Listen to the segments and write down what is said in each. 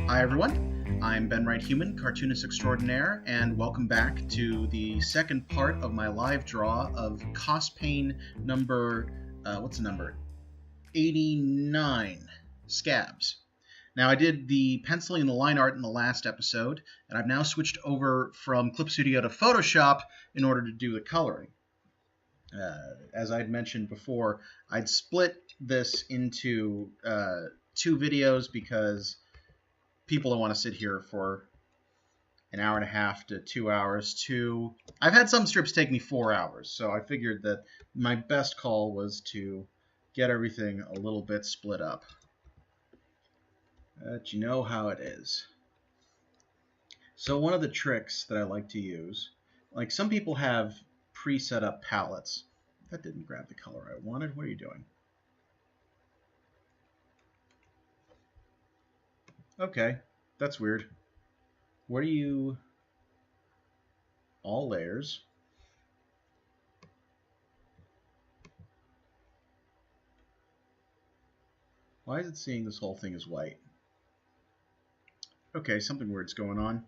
Hi everyone, I'm Ben Wright Human, cartoonist extraordinaire, and welcome back to the second part of my live draw of CosPain number, what's the number? 89, SCABS. Now I did the penciling and the line art in the last episode, and I've now switched over from Clip Studio to Photoshop in order to do the coloring. As I'd mentioned before, I'd split this into 2 videos because people don't want to sit here for an hour and a half to 2 hours. I've had some strips take me 4 hours, so I figured that my best call was to get everything a little bit split up. But you know how it is. So one of the tricks that I like to use, like some people have pre-set up palettes. That didn't grab the color I wanted. What are you doing? Okay, that's weird. What are you? All layers. Why is it seeing this whole thing as white? Okay, something weird's going on.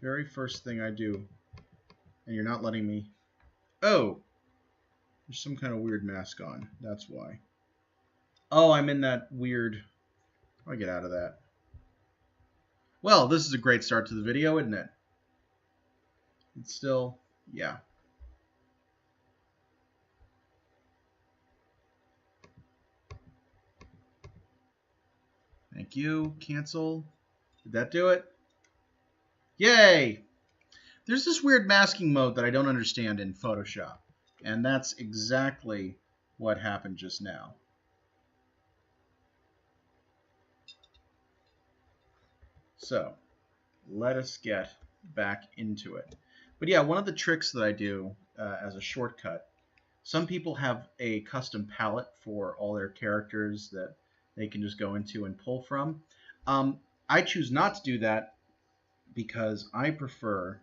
Very first thing I do, and you're not letting me. Oh, there's some kind of weird mask on. That's why. Oh, I'm in that weird. How do I get out of that? Well, this is a great start to the video, isn't it? It's still, yeah. Thank you. Cancel. Did that do it? Yay! There's this weird masking mode that I don't understand in Photoshop, and that's exactly what happened just now. So, let us get back into it. But yeah, one of the tricks that I do as a shortcut, some people have a custom palette for all their characters that they can just go into and pull from. I choose not to do that because I prefer,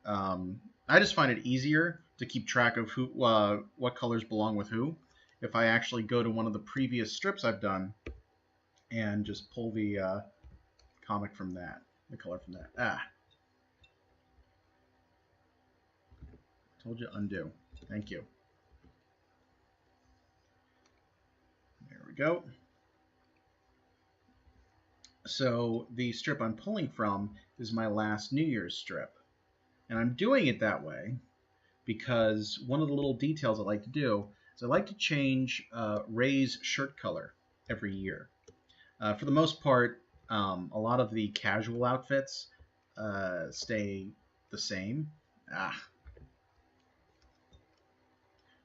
I just find it easier to keep track of who, what colors belong with who, if I actually go to one of the previous strips I've done and just pull the comic from that, the color from that. Ah. Told you undo. Thank you. There we go. So the strip I'm pulling from is my last New Year's strip. And I'm doing it that way because one of the little details I like to do is I like to change Ray's shirt color every year. For the most part, a lot of the casual outfits stay the same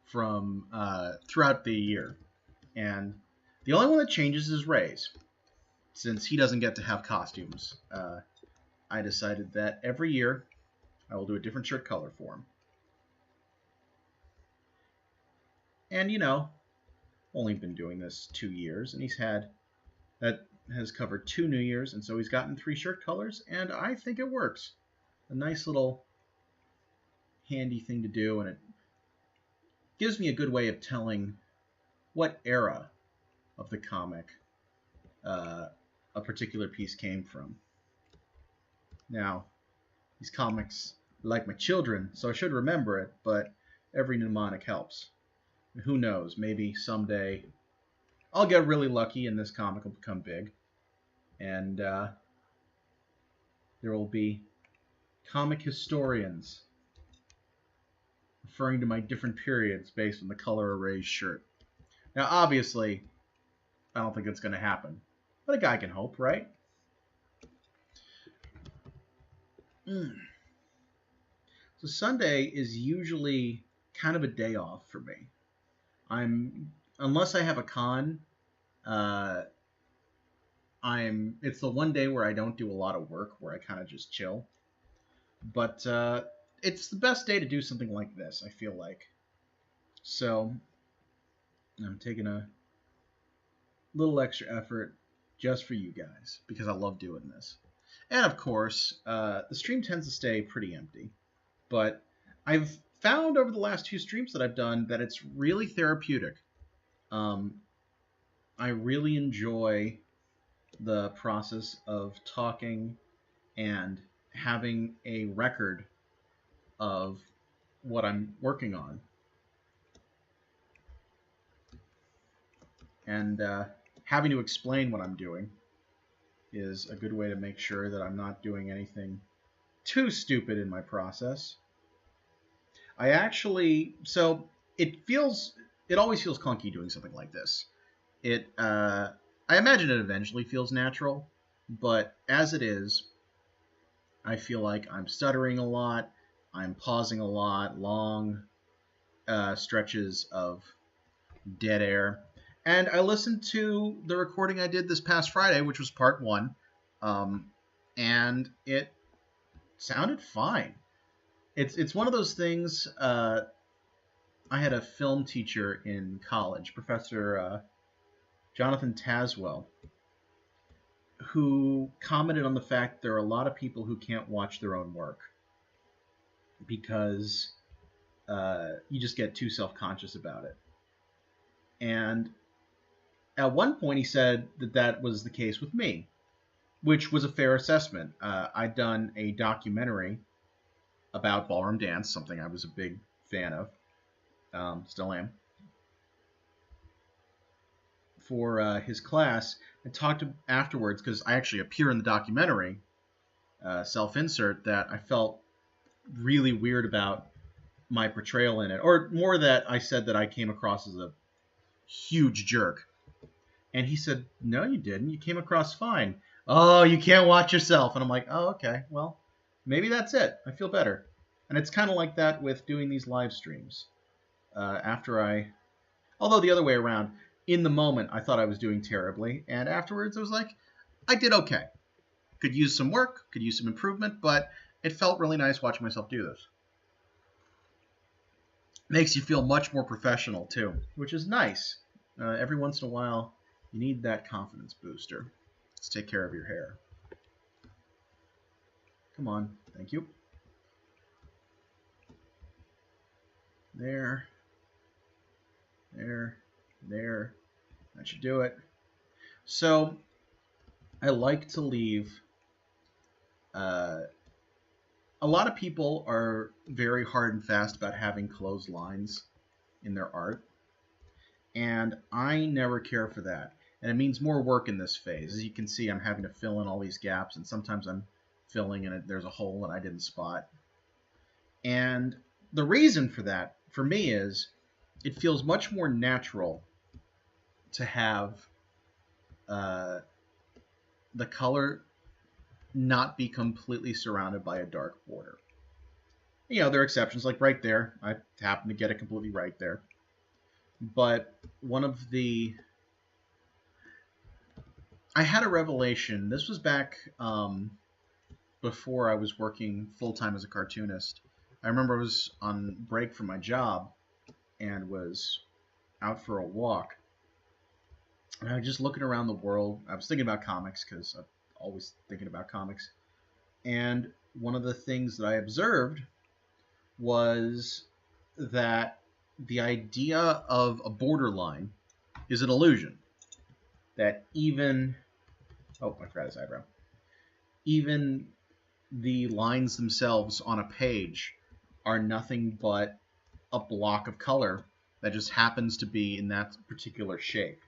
from throughout the year. And the only one that changes is Ray's. Since he doesn't get to have costumes, I decided that every year I will do a different shirt color for him. And, you know, only been doing this 2 years, and that has covered 2 New Years, and so he's gotten 3 shirt colors, and I think it works. A nice little handy thing to do, and it gives me a good way of telling what era of the comic a particular piece came from. Now, these comics are like my children, so I should remember it, but every mnemonic helps. And who knows, maybe someday I'll get really lucky and this comic will become big. And there will be comic historians referring to my different periods based on the color of Ray's shirt. Now, obviously, I don't think it's going to happen. But a guy can hope, right? So Sunday is usually kind of a day off for me. Unless I have a con, it's the one day where I don't do a lot of work, where I kind of just chill. But it's the best day to do something like this, I feel like. So I'm taking a little extra effort just for you guys, because I love doing this. And of course, the stream tends to stay pretty empty, but I've found over the last 2 streams that I've done that it's really therapeutic. I really enjoy the process of talking and having a record of what I'm working on. And having to explain what I'm doing is a good way to make sure that I'm not doing anything too stupid in my process. I actually, so it always feels clunky doing something like this. I imagine it eventually feels natural, but as it is, I feel like I'm stuttering a lot, I'm pausing a lot, long stretches of dead air. And I listened to the recording I did this past Friday, which was part one, and it sounded fine. It's one of those things. I had a film teacher in college, Professor Jonathan Taswell, who commented on the fact there are a lot of people who can't watch their own work because you just get too self-conscious about it. And at one point he said that that was the case with me, which was a fair assessment. I'd done a documentary about ballroom dance, something I was a big fan of, still am, for his class. I talked afterwards, because I actually appear in the documentary, self-insert, that I felt really weird about my portrayal in it, or more that I said that I came across as a huge jerk. And he said, no, you didn't. You came across fine. Oh, you can't watch yourself. And I'm like, oh, okay, well, maybe that's it. I feel better. And it's kind of like that with doing these live streams. Although the other way around, in the moment, I thought I was doing terribly. And afterwards, I was like, I did okay. Could use some work, could use some improvement, but it felt really nice watching myself do this. Makes you feel much more professional, too, which is nice. Every once in a while, you need that confidence booster. Let's take care of your hair. Come on. Thank you. There. There. There. That should do it. So, I like to leave... a lot of people are very hard and fast about having closed lines in their art. And I never care for that. And it means more work in this phase. As you can see, I'm having to fill in all these gaps, and sometimes I'm filling and there's a hole that I didn't spot. And the reason for that, for me, is it feels much more natural to have the color not be completely surrounded by a dark border. You know, there are exceptions, like right there. I happen to get it completely right there. But one of the... I had a revelation. This was back before I was working full-time as a cartoonist. I remember I was on break from my job and was out for a walk. And I was just looking around the world. I was thinking about comics, because I'm always thinking about comics. And one of the things that I observed was that the idea of a borderline is an illusion. That even... Oh, I forgot his eyebrow. Even the lines themselves on a page are nothing but a block of color that just happens to be in that particular shape.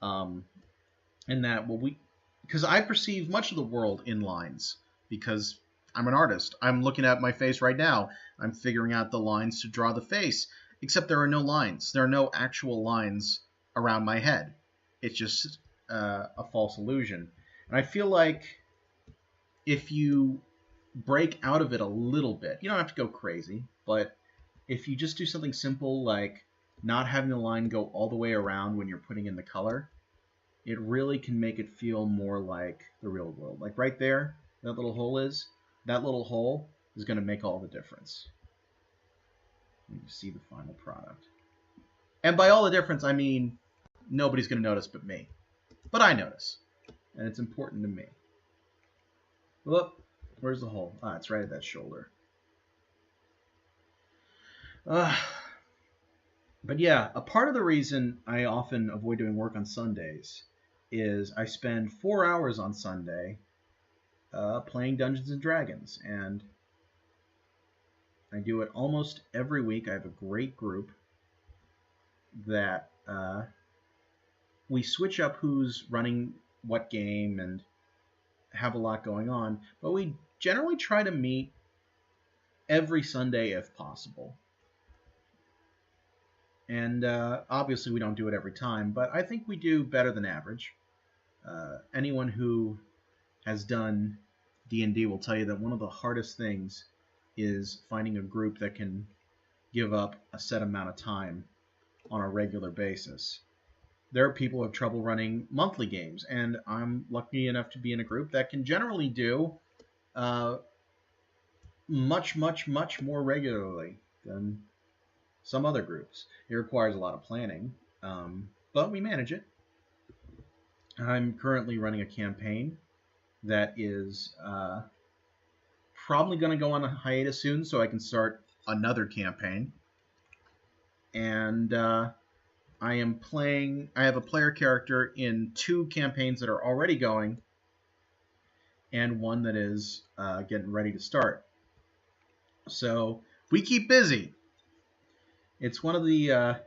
And that, because I perceive much of the world in lines, because I'm an artist. I'm looking at my face right now. I'm figuring out the lines to draw the face, except there are no lines. There are no actual lines around my head. It's just a false illusion. And I feel like if you break out of it a little bit, you don't have to go crazy, but if you just do something simple like not having the line go all the way around when you're putting in the color, it really can make it feel more like the real world. Like right there, that little hole is going to make all the difference. You see the final product. And by all the difference, I mean nobody's going to notice but me. But I notice. And it's important to me. Whoop. Where's the hole? Ah, it's right at that shoulder. But yeah, a part of the reason I often avoid doing work on Sundays is I spend 4 hours on Sunday playing Dungeons and Dragons, and I do it almost every week. I have a great group that we switch up who's running what game and have a lot going on, but we generally try to meet every Sunday if possible. And obviously we don't do it every time, but I think we do better than average. Anyone who has done D&D will tell you that one of the hardest things is finding a group that can give up a set amount of time on a regular basis. There are people who have trouble running monthly games, and I'm lucky enough to be in a group that can generally do much more regularly than some other groups. It requires a lot of planning, but we manage it. I'm currently running a campaign that is probably going to go on a hiatus soon, so I can start another campaign. And I have a player character in 2 campaigns that are already going, and one that is getting ready to start. So we keep busy. It's one of the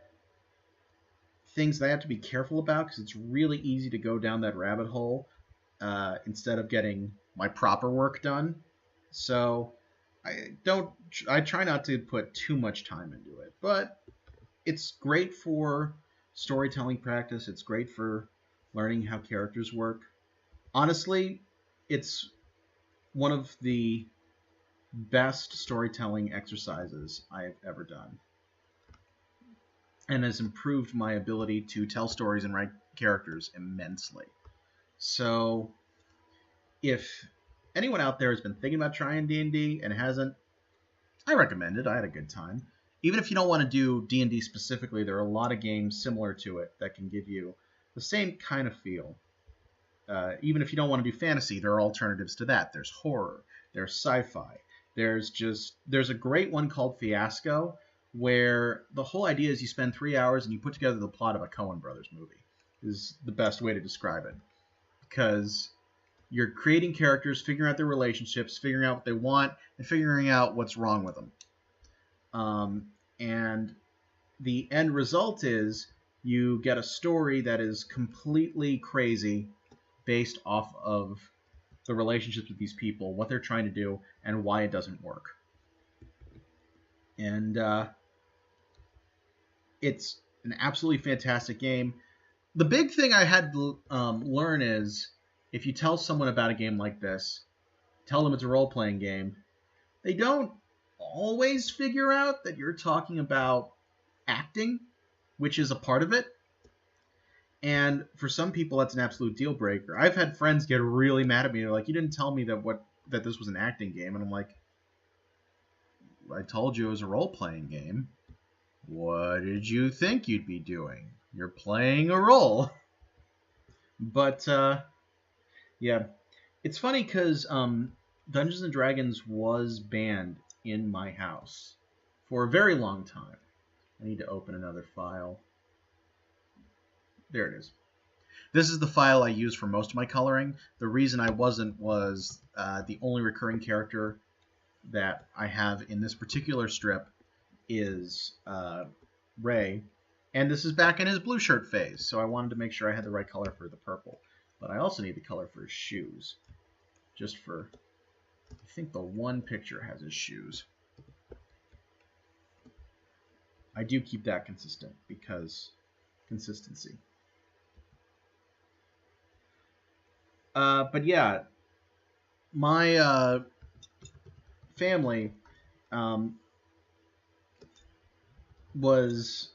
things that I have to be careful about, because it's really easy to go down that rabbit hole instead of getting my proper work done. So I try not to put too much time into it, but it's great for storytelling practice. It's great for learning how characters work. Honestly, it's one of the best storytelling exercises I've ever done, and has improved my ability to tell stories and write characters immensely. So if anyone out there has been thinking about trying D&D and hasn't, I recommend it. I had a good time. Even if you don't want to do D&D specifically, there are a lot of games similar to it that can give you the same kind of feel. Even if you don't want to do fantasy, there are alternatives to that. There's horror, there's sci-fi, there's a great one called Fiasco, where the whole idea is you spend 3 hours and you put together the plot of a Coen Brothers movie, is the best way to describe it. Because you're creating characters, figuring out their relationships, figuring out what they want, and figuring out what's wrong with them. And the end result is you get a story that is completely crazy based off of the relationships with these people, what they're trying to do, and why it doesn't work. And it's an absolutely fantastic game. The big thing I had to learn is, if you tell someone about a game like this, tell them it's a role-playing game, they don't always figure out that you're talking about acting, which is a part of it. And for some people, that's an absolute deal breaker. I've had friends get really mad at me. They're like, "You didn't tell me that this was an acting game." And I'm like, "I told you it was a role-playing game. What did you think you'd be doing? You're playing a role." But yeah, it's funny because Dungeons and Dragons was banned in my house for a very long time. I need to open another file. There it is. This is the file I use for most of my coloring. The reason I wasn't was the only recurring character that I have in this particular strip is Ray, and this is back in his blue shirt phase, so I wanted to make sure I had the right color for the purple. But I also need the color for his shoes, just for, I think the one picture has his shoes. I do keep that consistent because consistency. But yeah, my family was...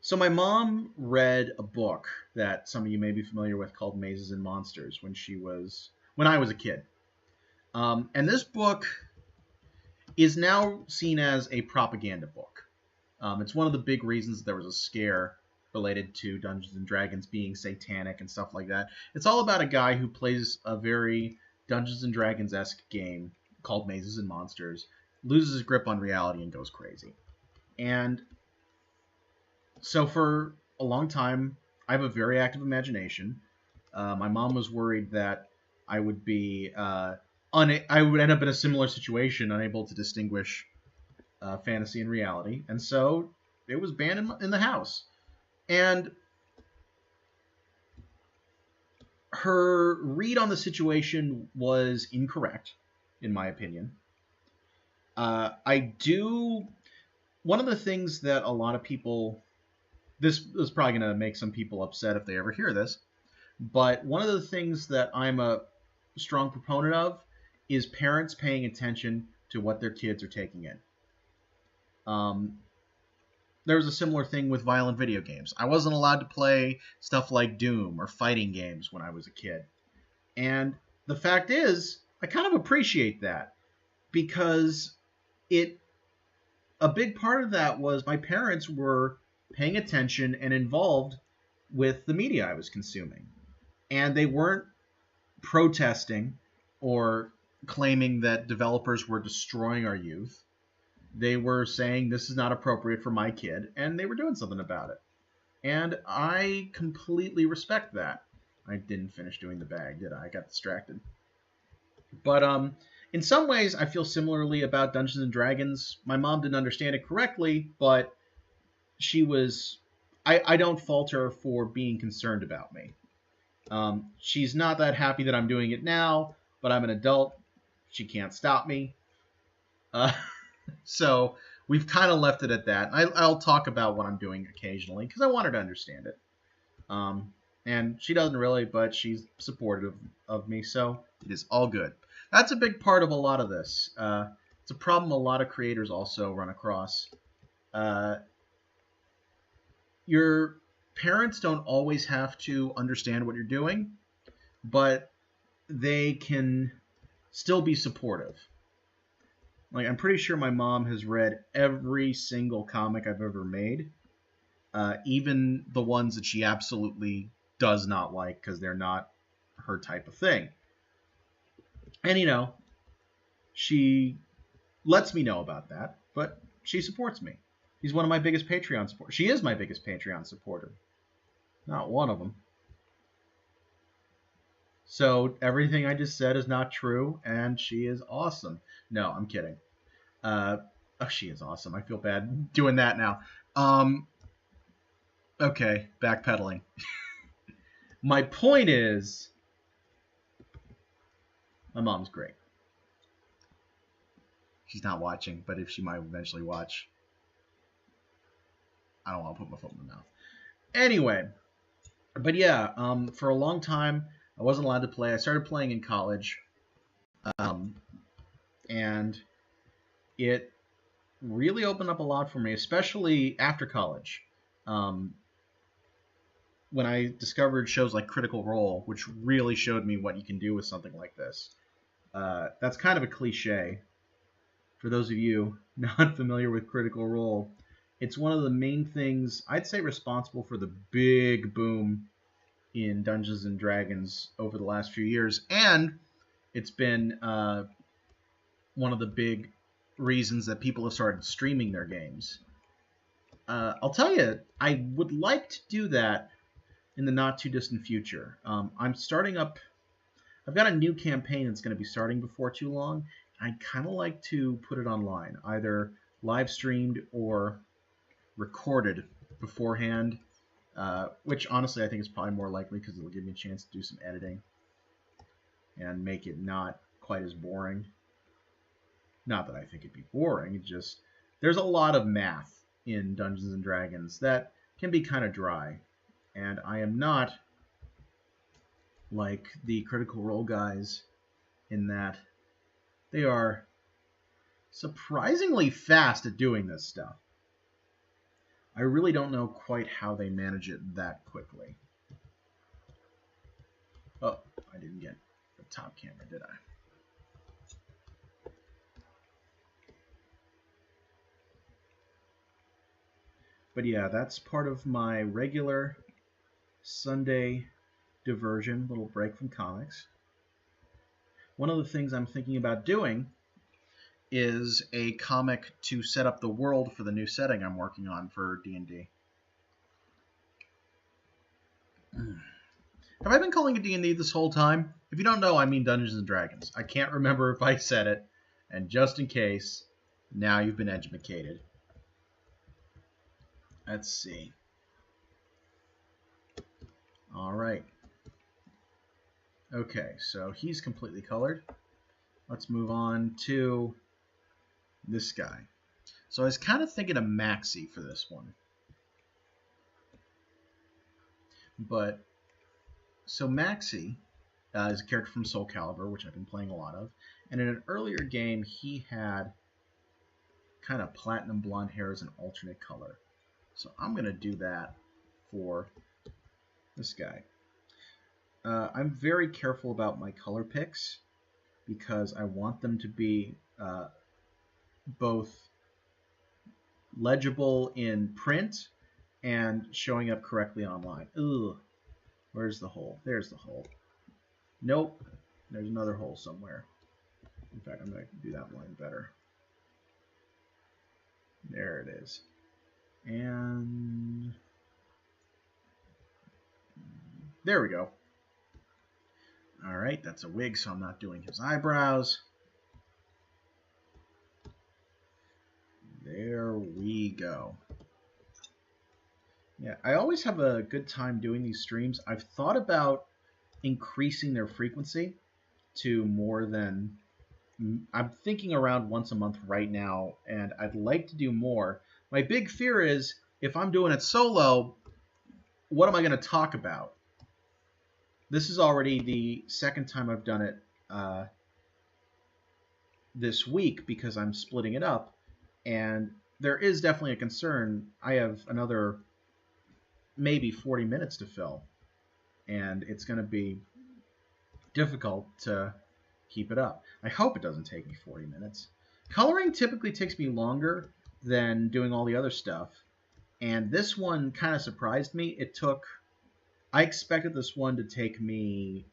So my mom read a book that some of you may be familiar with called Mazes and Monsters when I was a kid. And this book is now seen as a propaganda book. It's one of the big reasons there was a scare related to Dungeons and Dragons being satanic and stuff like that. It's all about a guy who plays a very Dungeons and Dragons-esque game called Mazes and Monsters, loses his grip on reality and goes crazy. And So for a long time, I have a very active imagination. My mom was worried that I would be I would end up in a similar situation, unable to distinguish fantasy and reality, and so it was banned in the house. And her read on the situation was incorrect, in my opinion. I do. One of the things that a lot of people. This is probably going to make some people upset if they ever hear this, but one of the things that I'm a strong proponent of is parents paying attention to what their kids are taking in. There was a similar thing with violent video games. I wasn't allowed to play stuff like Doom or fighting games when I was a kid. And the fact is, I kind of appreciate that because a big part of that was my parents were paying attention and involved with the media I was consuming. And they weren't protesting or claiming that developers were destroying our youth. They were saying this is not appropriate for my kid, and they were doing something about it. And I completely respect that. I didn't finish doing the bag, did I? I got distracted. But in some ways, I feel similarly about Dungeons and Dragons. My mom didn't understand it correctly, but she was. I don't fault her for being concerned about me. She's not that happy that I'm doing it now, but I'm an adult. She can't stop me. So we've kind of left it at that. I'll talk about what I'm doing occasionally because I want her to understand it. And she doesn't really, but she's supportive of me, so it is all good. That's a big part of a lot of this. It's a problem a lot of creators also run across. Your parents don't always have to understand what you're doing, but they can still be supportive. Like, I'm pretty sure my mom has read every single comic I've ever made, even the ones that she absolutely does not like because they're not her type of thing. And, she lets me know about that, but she supports me. She's one of my biggest Patreon supporters. She is my biggest Patreon supporter. Not one of them. So everything I just said is not true, and she is awesome. No, I'm kidding. She is awesome. I feel bad doing that now. Okay, backpedaling. My point is, my mom's great. She's not watching, but if she might eventually watch, I don't want to put my foot in the mouth. Anyway, but yeah, for a long time, I wasn't allowed to play. I started playing in college, and it really opened up a lot for me, especially after college. When I discovered shows like Critical Role, which really showed me what you can do with something like this. That's kind of a cliche. For those of you not familiar with Critical Role, it's one of the main things, I'd say, responsible for the big boom in Dungeons and Dragons over the last few years, and it's been one of the big reasons that people have started streaming their games. I'll tell you, I would like to do that in the not too distant future. I'm starting up. I've got a new campaign that's going to be starting before too long. I'd kind of like to put it online, either live streamed or recorded beforehand, which honestly I think is probably more likely because it'll give me a chance to do some editing and make it not quite as boring. Not that I think it'd be boring, it just there's a lot of math in Dungeons and Dragons that can be kind of dry, and I am not like the Critical Role guys in that they are surprisingly fast at doing this stuff. I really don't know quite how they manage it that quickly. Oh, I didn't get the top camera, did I? But yeah, that's part of my regular Sunday diversion, little break from comics. One of the things I'm thinking about doing is a comic to set up the world for the new setting I'm working on for D&D. Have I been calling it D&D this whole time? If you don't know, I mean Dungeons & Dragons. I can't remember if I said it, and just in case, now you've been educated. Let's see. All right. Okay, so he's completely colored. Let's move on to this guy. So I was kind of thinking of Maxi for this one. But, so Maxi is a character from Soul Calibur, which I've been playing a lot of. And in an earlier game, he had kind of platinum blonde hair as an alternate color. So I'm going to do that for this guy. I'm very careful about my color picks because I want them to be both legible in print and showing up correctly online. Ugh. Where's the hole? There's the hole. Nope. There's another hole somewhere. In fact, I'm going to do that line better. There it is. And there we go. All right, that's a wig, so I'm not doing his eyebrows. There we go. Yeah, I always have a good time doing these streams. I've thought about increasing their frequency to more than... I'm thinking around once a month right now, and I'd like to do more. My big fear is, if I'm doing it solo, what am I going to talk about? This is already the second time I've done it this week because I'm splitting it up, and there is definitely a concern. I have another maybe 40 minutes to fill, and it's going to be difficult to keep it up. I hope it doesn't take me 40 minutes. Coloring typically takes me longer than doing all the other stuff, and this one kind of surprised me. I expected this one to take me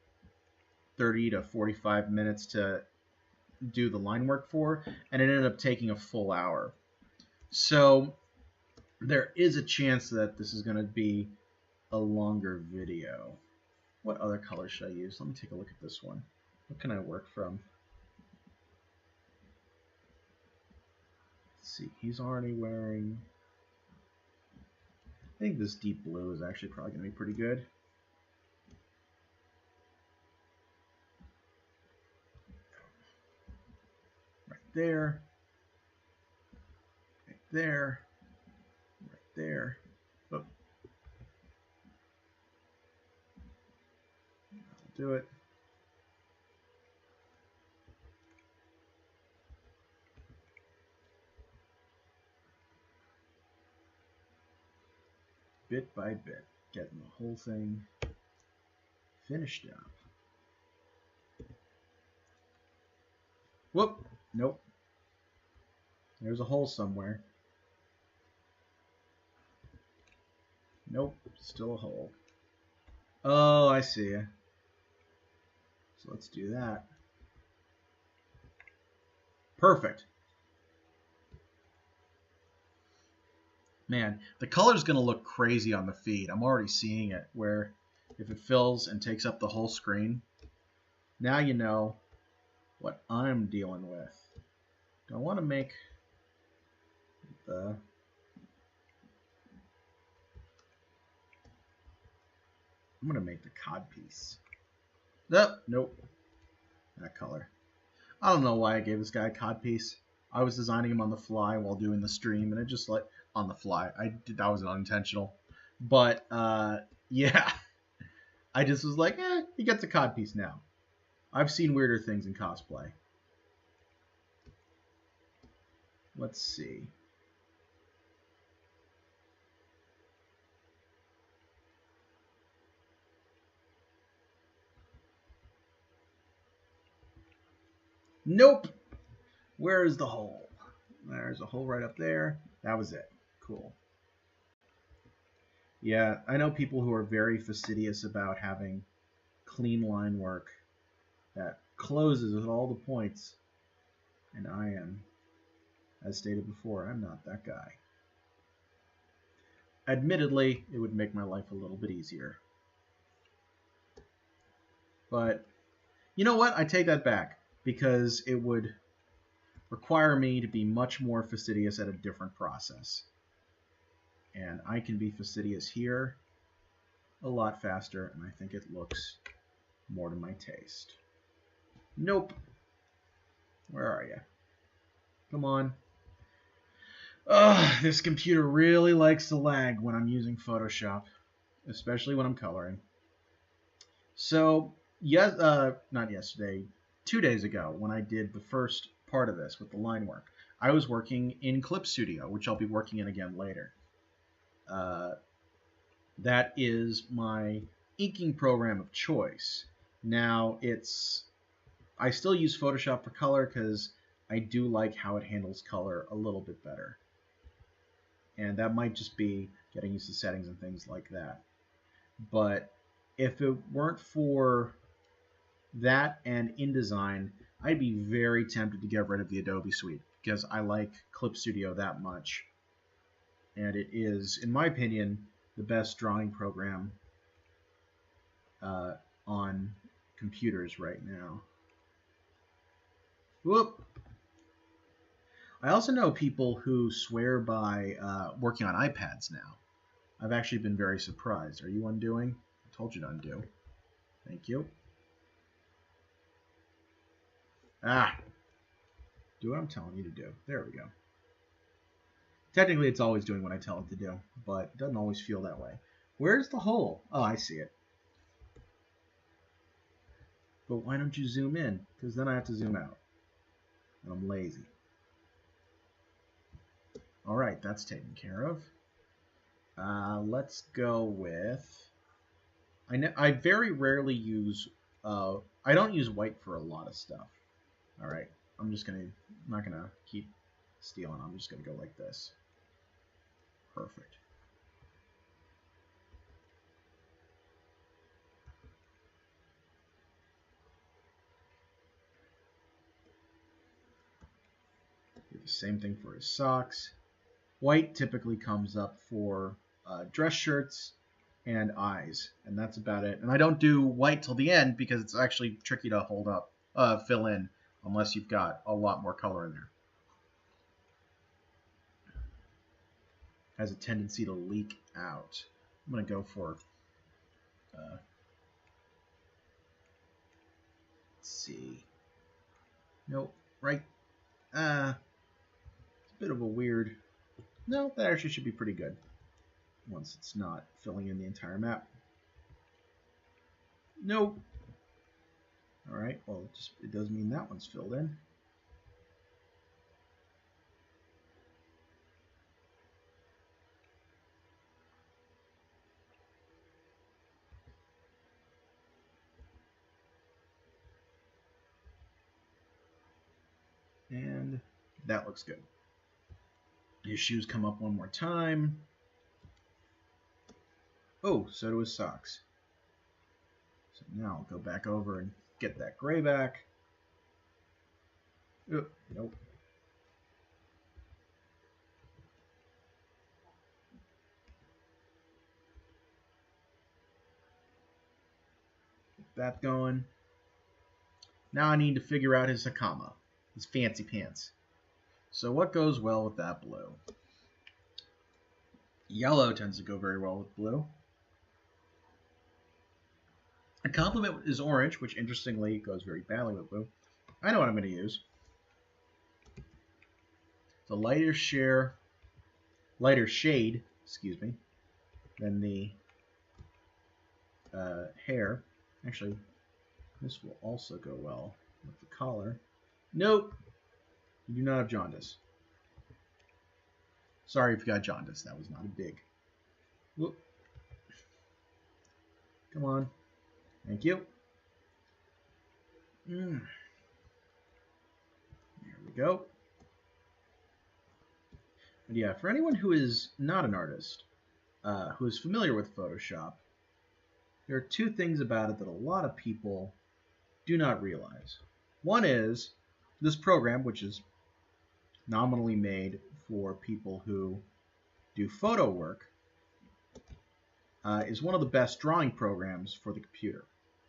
30 to 45 minutes to do the line work for, and it ended up taking a full hour. So there is a chance that this is going to be a longer video. What other color should I use? Let me take a look at this one. What can I work from? Let's see, he's already wearing... I think this deep blue is actually probably going to be pretty good. Right there. Right there. Right there. Oh. That'll do it. Bit by bit, getting the whole thing finished up. Whoop! Nope. There's a hole somewhere. Nope, still a hole. Oh, I see ya. So let's do that. Perfect. Man, the color's going to look crazy on the feed. I'm already seeing it, where if it fills and takes up the whole screen, now you know what I'm dealing with. Do I want to make the... I'm going to make the codpiece. Nope. That color. I don't know why I gave this guy a codpiece. I was designing him on the fly while doing the stream, and it just like... on the fly. That was unintentional. But, yeah. I just was like, he gets a codpiece now. I've seen weirder things in cosplay. Let's see. Nope. Where is the hole? There's a hole right up there. That was it. Cool. Yeah, I know people who are very fastidious about having clean line work that closes with all the points. And I am, as stated before, I'm not that guy. Admittedly, it would make my life a little bit easier. But you know what? I take that back, because it would require me to be much more fastidious at a different process. And I can be fastidious here a lot faster, and I think it looks more to my taste. Nope. Where are you? Come on. Ugh, this computer really likes to lag when I'm using Photoshop, especially when I'm coloring. So, yes, not yesterday, 2 days ago, when I did the first part of this with the line work, I was working in Clip Studio, which I'll be working in again later. That is my inking program of choice. Now, I still use Photoshop for color because I do like how it handles color a little bit better. And that might just be getting used to settings and things like that. But if it weren't for that and InDesign, I'd be very tempted to get rid of the Adobe Suite because I like Clip Studio that much. And it is, in my opinion, the best drawing program on computers right now. Whoop! I also know people who swear by working on iPads now. I've actually been very surprised. Are you undoing? I told you to undo. Thank you. Ah! Do what I'm telling you to do. There we go. Technically, it's always doing what I tell it to do, but it doesn't always feel that way. Where's the hole? Oh, I see it. But why don't you zoom in? Because then I have to zoom out. And I'm lazy. All right, that's taken care of. Let's go with... I very rarely use... I don't use white for a lot of stuff. All right, I'm not going to keep stealing. I'm just going to go like this. Perfect. Do the same thing for his socks. White typically comes up for dress shirts and eyes, and that's about it. And I don't do white till the end because it's actually tricky to fill in, unless you've got a lot more color in there. Has a tendency to leak out. I'm going to go for, let's see. Nope, right. It's a bit of a weird... No, that actually should be pretty good once it's not filling in the entire map. Nope. All right, well, it does mean that one's filled in. And that looks good. His shoes come up one more time. Oh, so do his socks. So now I'll go back over and get that gray back. Oh, nope. Get that going. Now I need to figure out his hakama, his fancy pants. So what goes well with that blue? Yellow tends to go very well with blue. A complement is orange, which interestingly goes very badly with blue. I know what I'm going to use. It's a lighter shade, than the hair. Actually, this will also go well with the collar. Nope. You do not have jaundice. Sorry if you got jaundice. That was not a dig. Whoop. Come on. Thank you. There we go. But yeah, for anyone who is not an artist, who is familiar with Photoshop, there are two things about it that a lot of people do not realize. One is this program, which is nominally made for people who do photo work, is one of the best drawing programs for the computer.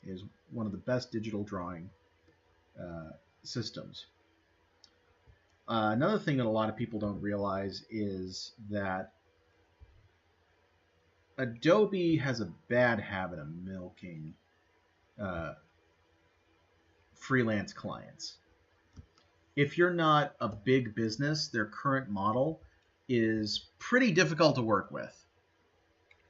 is one of the best digital drawing systems. Another thing that a lot of people don't realize is that Adobe has a bad habit of milking freelance clients. If you're not a big business, their current model is pretty difficult to work with.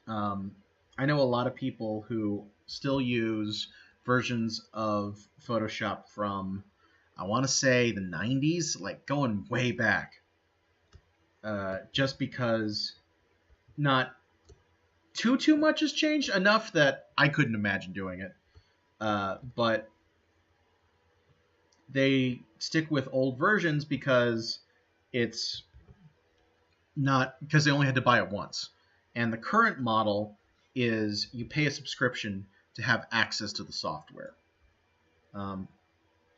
I know a lot of people who still use versions of Photoshop from, I want to say, the 90s, like going way back. Just because not too much has changed, enough that I couldn't imagine doing it. But they stick with old versions because it's not, because they only had to buy it once. And the current model is you pay a subscription to have access to the software.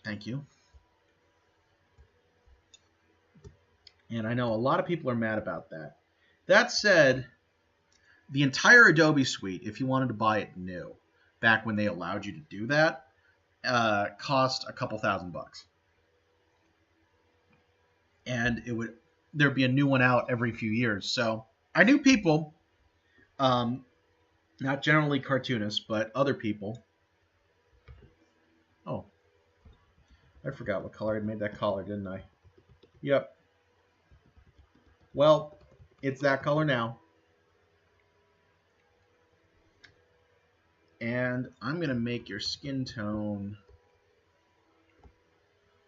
Thank you. And I know a lot of people are mad about that. That said, the entire Adobe suite, if you wanted to buy it new, back when they allowed you to do that, cost a couple $1,000. And there'd be a new one out every few years. So I knew people, not generally cartoonists, but other people. Oh, I forgot what color I made that collar, didn't I? Yep. Well, it's that color now. And I'm going to make your skin tone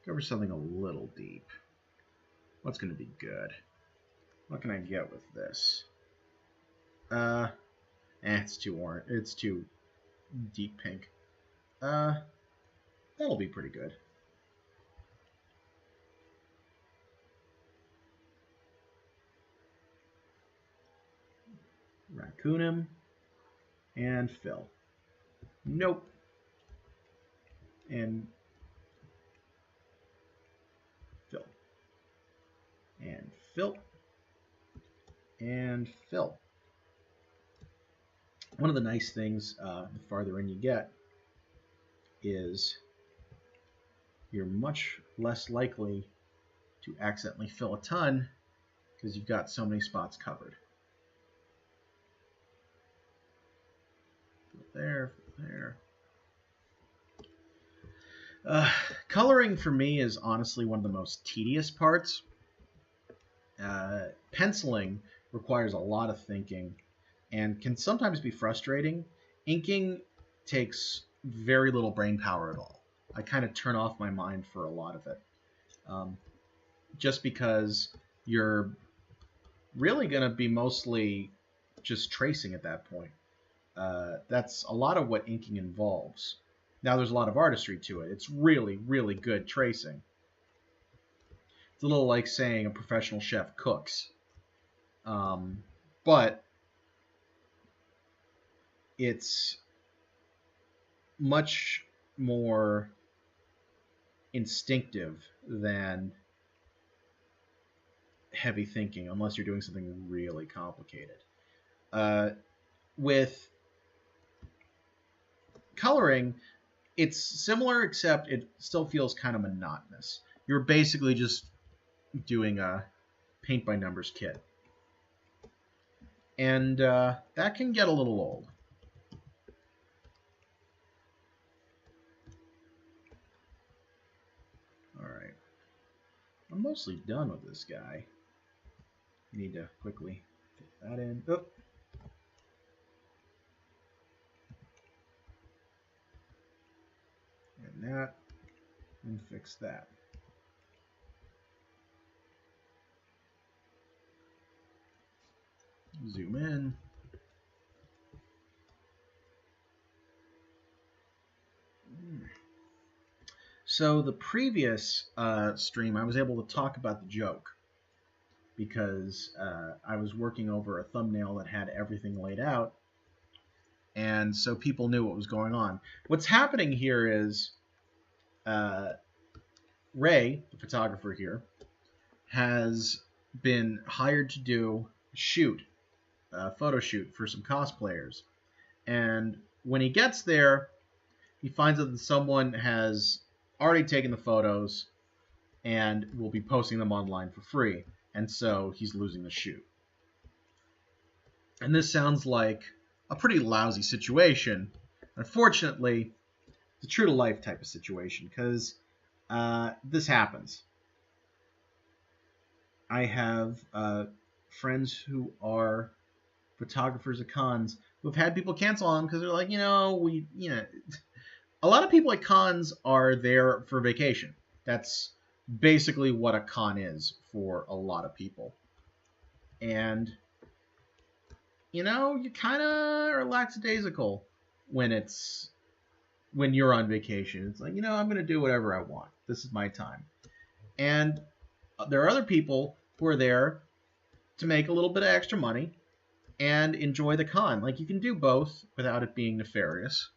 go for something a little deep. What's going to be good? What can I get with this? It's too orange. It's too deep pink. That'll be pretty good. Raccoon him and fill. Nope. And fill. And fill. And fill. One of the nice things, the farther in you get, is you're much less likely to accidentally fill a ton because you've got so many spots covered. There. Coloring for me is honestly one of the most tedious parts. Penciling requires a lot of thinking and can sometimes be frustrating. Inking takes very little brain power at all. I kind of turn off my mind for a lot of it. Just because you're really going to be mostly just tracing at that point. That's a lot of what inking involves. Now there's a lot of artistry to it. It's really, really good tracing. It's a little like saying a professional chef cooks. But it's much more instinctive than heavy thinking, unless you're doing something really complicated. With coloring, it's similar, except it still feels kind of monotonous. You're basically just doing a paint by numbers kit. And that can get a little old. Alright. I'm mostly done with this guy. Need to quickly fit that in. Oh. And that, and fix that. Zoom in. So the previous stream, I was able to talk about the joke because I was working over a thumbnail that had everything laid out, and so people knew what was going on. What's happening here is Ray, the photographer here, has been hired to do a photo shoot for some cosplayers. And when he gets there, he finds out that someone has already taken the photos and will be posting them online for free, and so he's losing the shoot. And this sounds like a pretty lousy situation. Unfortunately, it's a true-to-life type of situation, because this happens. I have friends who are photographers at cons who have had people cancel on them because they're like, a lot of people at cons are there for vacation. That's basically what a con is for a lot of people. And, you kind of are lackadaisical when you're on vacation. It's like, I'm going to do whatever I want. This is my time. And there are other people who are there to make a little bit of extra money and enjoy the con. Like, you can do both without it being nefarious.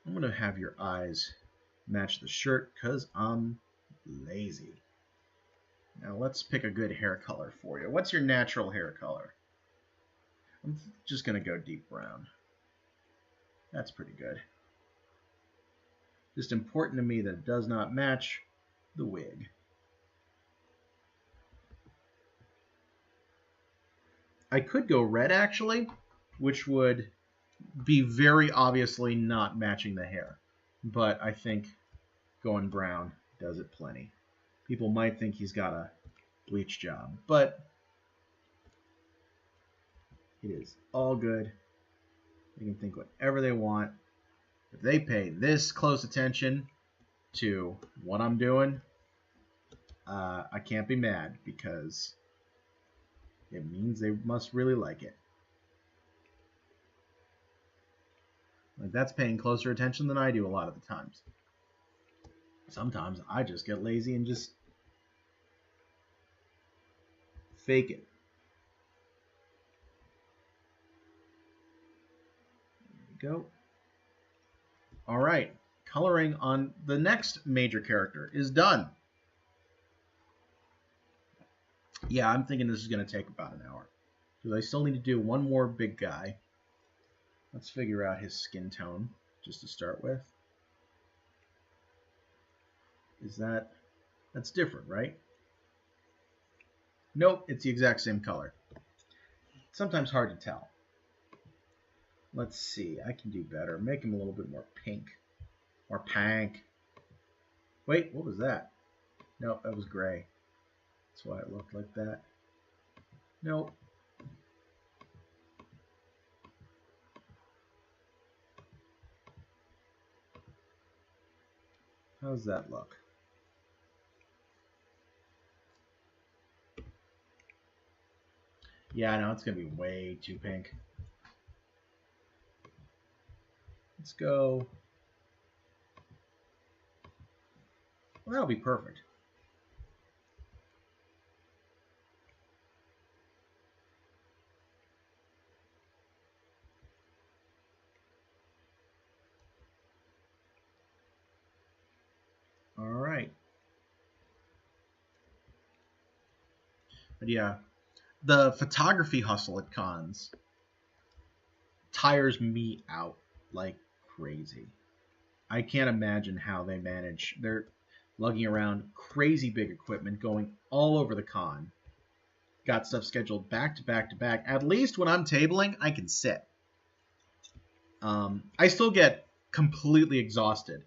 I'm going to have your eyes match the shirt because I'm lazy. Now let's pick a good hair color for you. What's your natural hair color? I'm just going to go deep brown. That's pretty good. Just important to me that it does not match the wig. I could go red, actually, which would be very obviously not matching the hair. But I think going brown does it plenty. People might think he's got a bleach job, but it is all good. They can think whatever they want. If they pay this close attention to what I'm doing, I can't be mad because it means they must really like it. Like, that's paying closer attention than I do a lot of the times. Sometimes I just get lazy and just fake it. There we go. All right, coloring on the next major character is done. Yeah, I'm thinking this is going to take about an hour, because I still need to do one more big guy. Let's figure out his skin tone, just to start with. That's different, right? Nope, it's the exact same color. It's sometimes hard to tell. Let's see, I can do better. Make him a little bit more pink. Or pink. Wait, what was that? Nope, that was gray. That's why it looked like that. Nope. How's that look? Yeah, no, it's going to be way too pink. Let's go. Well, that'll be perfect. All right. But yeah, the photography hustle at cons tires me out like crazy. I can't imagine how they manage. They're lugging around crazy big equipment, going all over the con. Got stuff scheduled back to back to back. At least when I'm tabling, I can sit. I still get completely exhausted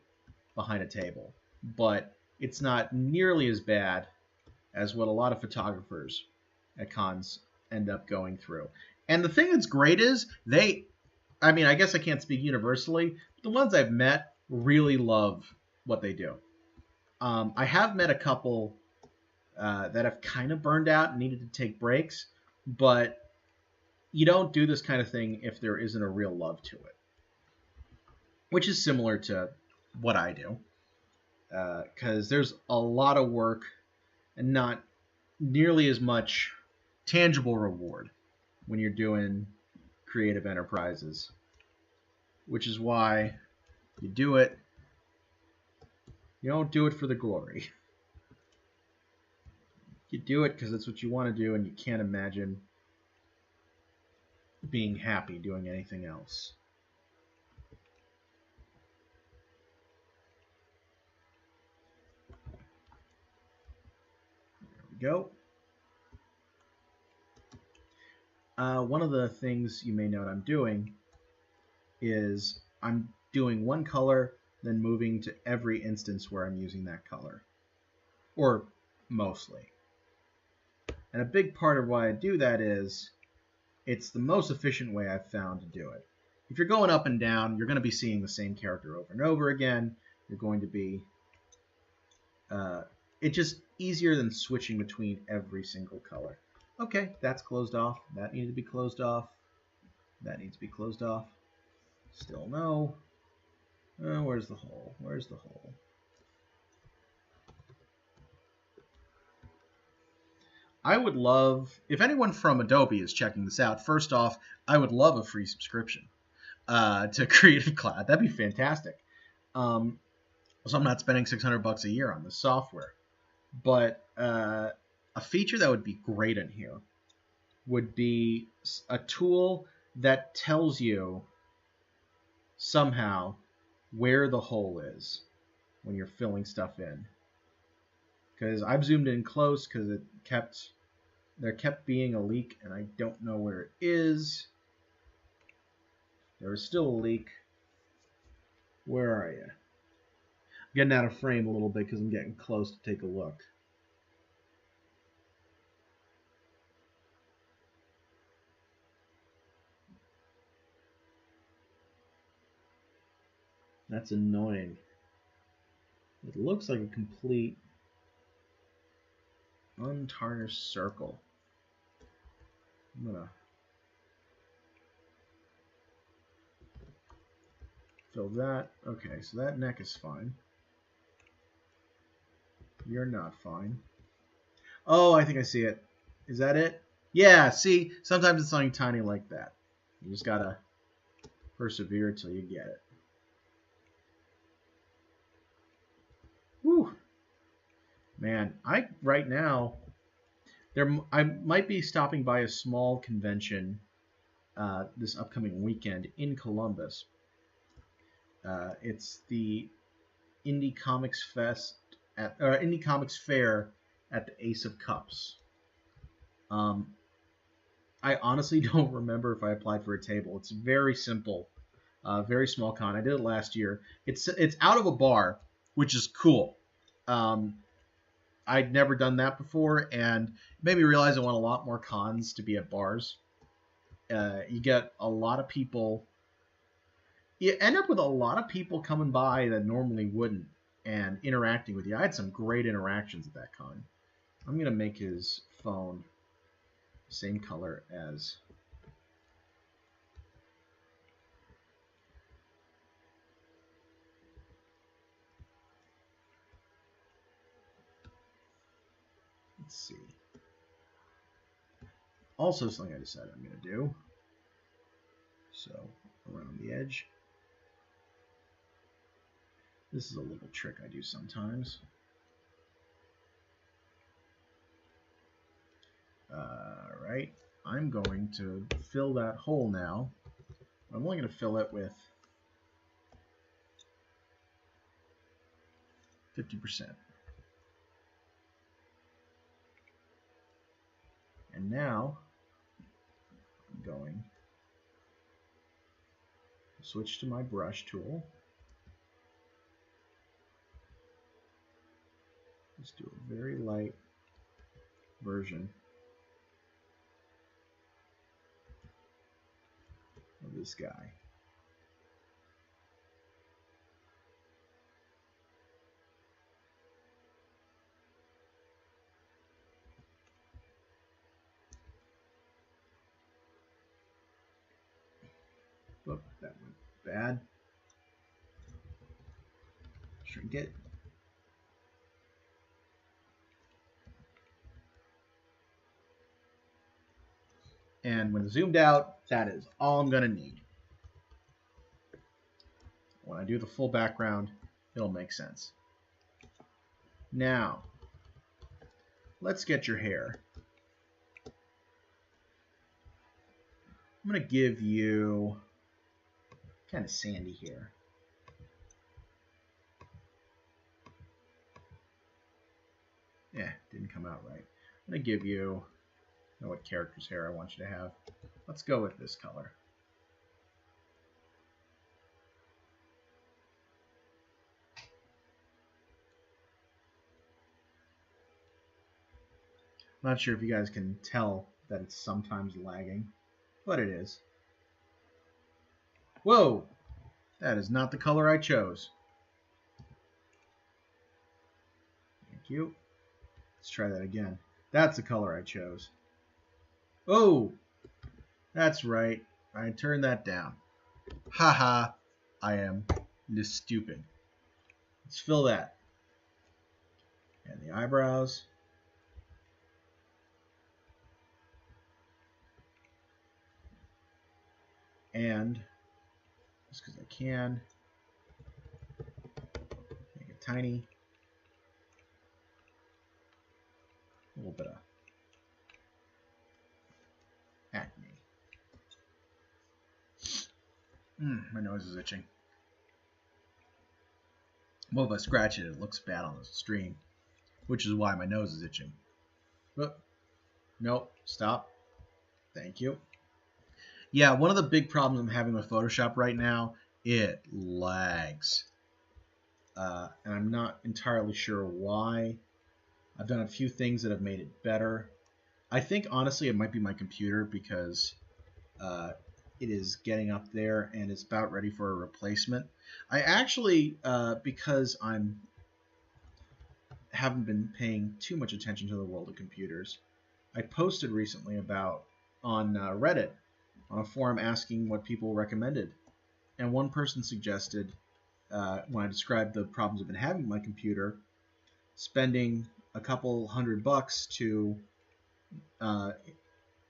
behind a table, but it's not nearly as bad as what a lot of photographers at cons end up going through. And the thing that's great is I guess I can't speak universally, but the ones I've met really love what they do. I have met a couple that have kind of burned out and needed to take breaks, but you don't do this kind of thing if there isn't a real love to it, which is similar to what I do, because there's a lot of work and not nearly as much tangible reward when you're doing creative enterprises, which is why you do it. You don't do it for the glory. You do it because it's what you want to do, and you can't imagine being happy doing anything else. go. One of the things you may note I'm doing is I'm doing one color, then moving to every instance where I'm using that color, or mostly. And a big part of why I do that is it's the most efficient way I've found to do it. If you're going up and down, you're going to be seeing the same character over and over again. You're going to be... it's just easier than switching between every single color. Okay, that's closed off. That needs to be closed off. That needs to be closed off. Still no. Where's the hole? Where's the hole? I would love, if anyone from Adobe is checking this out, first off, I would love a free subscription to Creative Cloud. That'd be fantastic. So I'm not spending $600 a year on this software. But a feature that would be great in here would be a tool that tells you somehow where the hole is when you're filling stuff in. Because I've zoomed in close because there kept being a leak and I don't know where it is. There is still a leak. Where are you? I'm getting out of frame a little bit because I'm getting close to take a look. That's annoying. It looks like a complete untarnished circle. I'm gonna fill that. Okay, so that neck is fine. You're not fine. Oh, I think I see it. Is that it? Yeah, see, sometimes it's something tiny like that. You just gotta persevere till you get it. Whew. Man, right now, I might be stopping by a small convention this upcoming weekend in Columbus. It's the Indie Comics Indie Comics Fair at the Ace of Cups. I honestly don't remember if I applied for a table. It's very simple, very small con. I did it last year. It's out of a bar, which is cool. I'd never done that before, and it made me realize I want a lot more cons to be at bars. You get a lot of people. You end up with a lot of people coming by that normally wouldn't and interacting with you. I had some great interactions at that con. I'm going to make his phone the same color as... Let's see. Also something I decided I'm going to do. So, around the edge. This is a little trick I do sometimes. Alright, I'm going to fill that hole now. I'm only going to fill it with 50%. And now I'm going to switch to my brush tool. Just do a very light version of this guy. Oop, that went bad. Shrink it. And when zoomed out, that is all I'm going to need. When I do the full background, it'll make sense. Now, let's get your hair. I'm going to give you kind of sandy hair. Yeah, didn't come out right. I'm going to give you, I know what character's hair I want you to have. Let's go with this color. I'm not sure if you guys can tell that it's sometimes lagging, but it is. Whoa! That is not the color I chose. Thank you. Let's try that again. That's the color I chose. Oh! That's right. I turned that down. Haha. I am just stupid. Let's fill that. And the eyebrows. And just because I can, make it tiny. A little bit of acne. My nose is itching. Well, if I scratch it, it looks bad on the stream, which is why my nose is itching. But nope, stop. Thank you. Yeah, one of the big problems I'm having with Photoshop right now, it lags. And I'm not entirely sure why. I've done a few things that have made it better. I think, honestly, it might be my computer because it is getting up there and it's about ready for a replacement. I actually, because haven't been paying too much attention to the world of computers, I posted recently about on Reddit on a forum asking what people recommended, and one person suggested, when I described the problems I've been having with my computer, spending a couple $100 to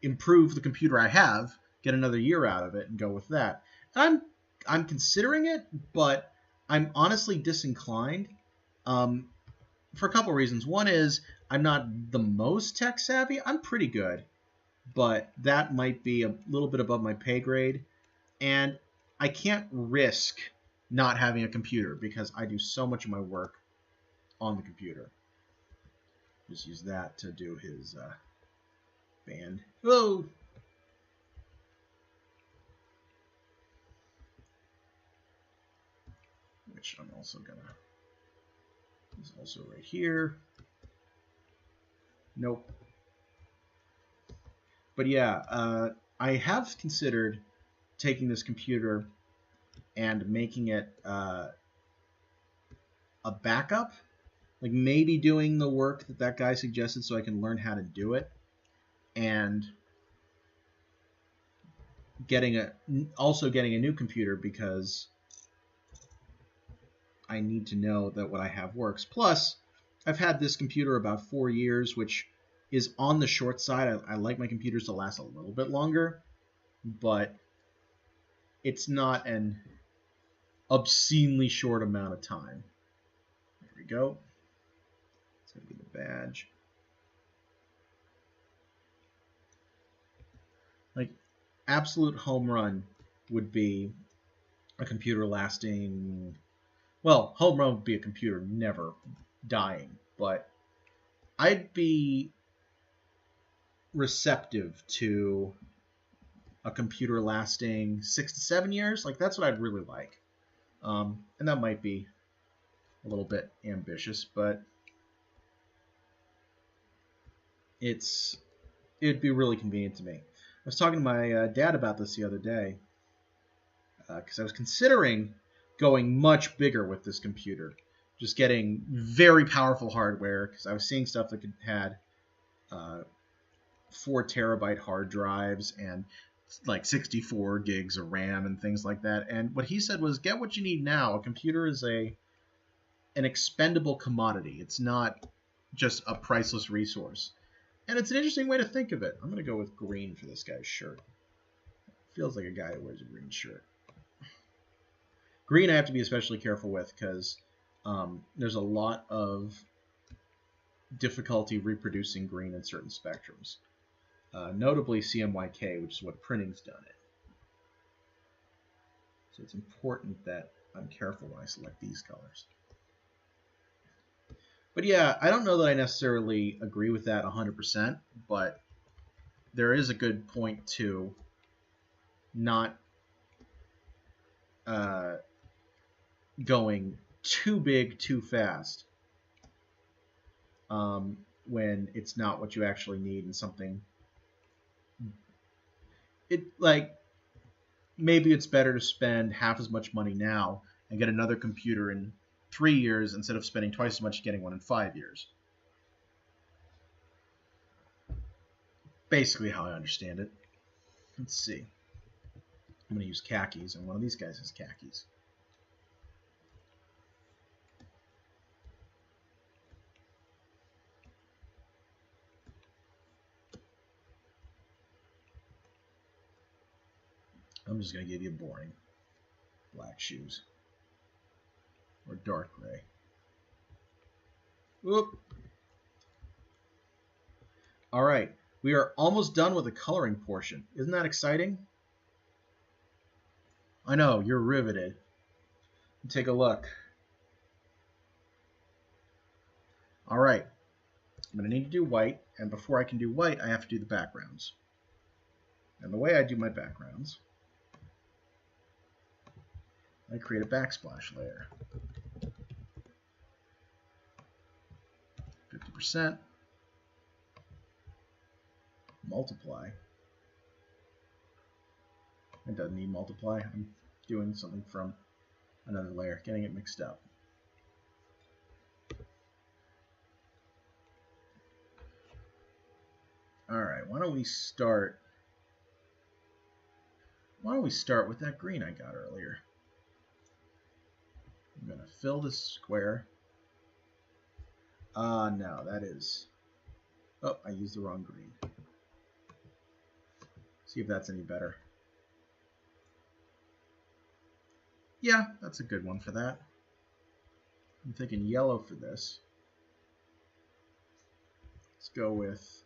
improve the computer I have, get another year out of it, and go with that. I'm considering it, but I'm honestly disinclined for a couple reasons. One is I'm not the most tech savvy. I'm pretty good, but that might be a little bit above my pay grade, and I can't risk not having a computer because I do so much of my work on the computer. Just use that to do his band. Whoa! Which I'm also gonna. Is also right here. Nope. But yeah, I have considered taking this computer and making it a backup. Like maybe doing the work that guy suggested so I can learn how to do it, and also getting a new computer because I need to know that what I have works. Plus, I've had this computer about 4 years, which is on the short side. I like my computers to last a little bit longer, but it's not an obscenely short amount of time. There we go. It's going to be the badge. Like, absolute home run would be a computer lasting... Well, home run would be a computer never dying, but I'd be receptive to a computer lasting 6 to 7 years. Like, that's what I'd really like. And that might be a little bit ambitious, but it'd be really convenient to me. I was talking to my dad about this the other day because I was considering going much bigger with this computer, just getting very powerful hardware, because I was seeing stuff that had 4 terabyte hard drives and like 64 gigs of RAM and things like that. And what he said was, get what you need now. A computer is an expendable commodity. It's not just a priceless resource. And it's an interesting way to think of it. I'm going to go with green for this guy's shirt. Feels like a guy who wears a green shirt. Green I have to be especially careful with because there's a lot of difficulty reproducing green in certain spectrums. Notably CMYK, which is what printing's done it. So it's important that I'm careful when I select these colors. But yeah, I don't know that I necessarily agree with that 100%, but there is a good point to not going too big too fast when it's not what you actually need and something. Maybe it's better to spend half as much money now and get another computer in 3 years instead of spending twice as much getting one in 5 years. Basically how I understand it. Let's see. I'm going to use khakis, and one of these guys has khakis. I'm just going to give you boring black shoes. Or dark gray. Whoop. All right. We are almost done with the coloring portion. Isn't that exciting? I know, you're riveted. Take a look. All right. I'm going to need to do white, and before I can do white, I have to do the backgrounds. And the way I do my backgrounds, I create a backsplash layer. 50%. Multiply. It doesn't need multiply. I'm doing something from another layer, getting it mixed up. All right, why don't we start with that green I got earlier. I'm going to fill this square. No, that is... Oh, I used the wrong green. See if that's any better. Yeah, that's a good one for that. I'm thinking yellow for this. Let's go with...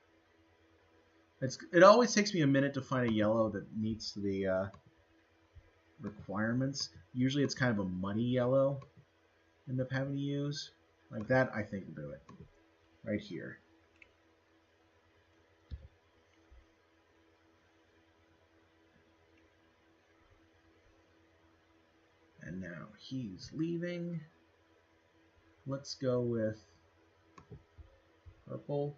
It always takes me a minute to find a yellow that meets the requirements. Usually it's kind of a muddy yellow I end up having to use. Like that, I think will do it. Right here. And now he's leaving. Let's go with purple.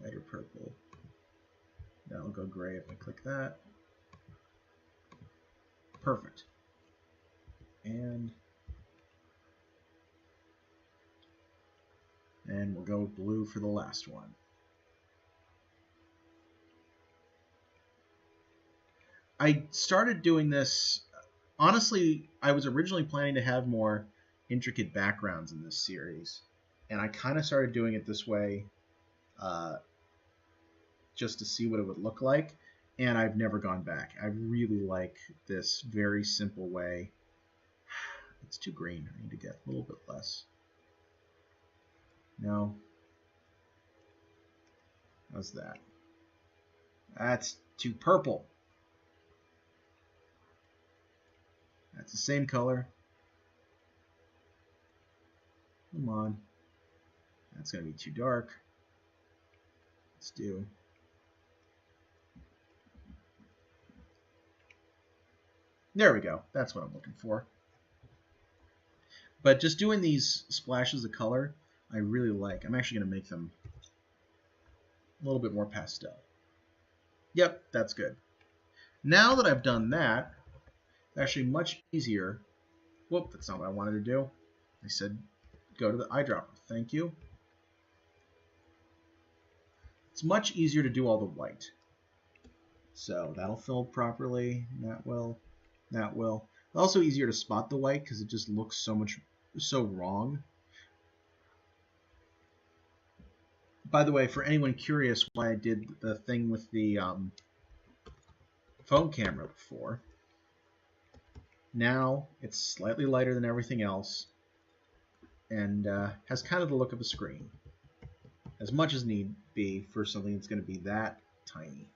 Lighter purple. That'll go gray if I click that. Perfect. And we'll go blue for the last one. I started doing this, honestly, I was originally planning to have more intricate backgrounds in this series. And I kind of started doing it this way just to see what it would look like. And I've never gone back. I really like this very simple way. It's too green. I need to get a little bit less. No. How's that? That's too purple. That's the same color. Come on. That's going to be too dark. Let's do... There we go. That's what I'm looking for. But just doing these splashes of color, I really like. I'm actually going to make them a little bit more pastel. Yep, that's good. Now that I've done that, it's actually much easier. Whoop, that's not what I wanted to do. I said go to the eyedropper. Thank you. It's much easier to do all the white. So that'll fill properly. That will. That will. Also easier to spot the white because it just looks so wrong. By the way, for anyone curious why I did the thing with the phone camera before, now it's slightly lighter than everything else and has kind of the look of a screen. As much as need be for something that's going to be that tiny.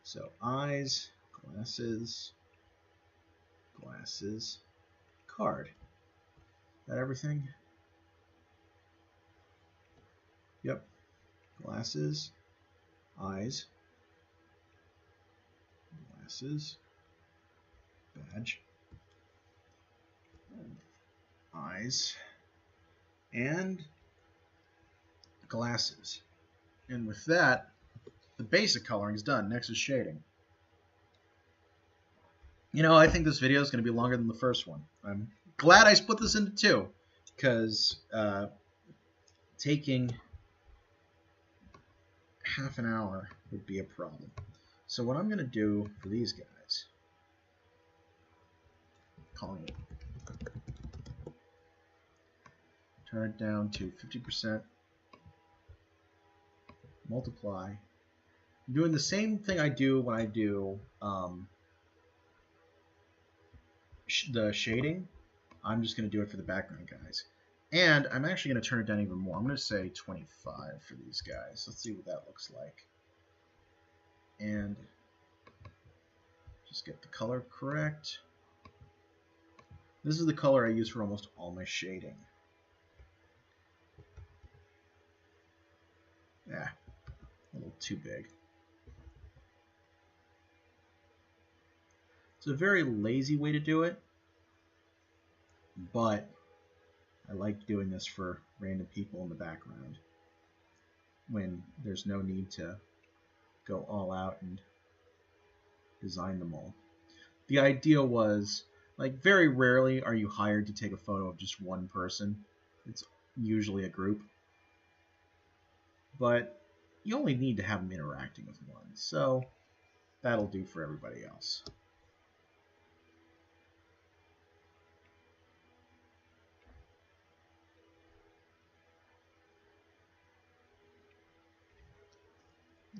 So eyes, glasses, card. Is that everything? Yep. Glasses, eyes, glasses, badge, eyes, and glasses. And with that, the basic coloring is done. Next is shading. You know, I think this video is going to be longer than the first one. I'm glad I split this into two, because taking half an hour would be a problem. So what I'm going to do for these guys, calling it, turn it down to 50%, multiply. I'm doing the same thing I do when I do the shading. I'm just going to do it for the background guys. And I'm actually going to turn it down even more. I'm going to say 25 for these guys. Let's see what that looks like. And just get the color correct. This is the color I use for almost all my shading. Yeah, a little too big. It's a very lazy way to do it, but I like doing this for random people in the background when there's no need to go all out and design them all. The idea was, like, very rarely are you hired to take a photo of just one person. It's usually a group. But you only need to have them interacting with one, so that'll do for everybody else.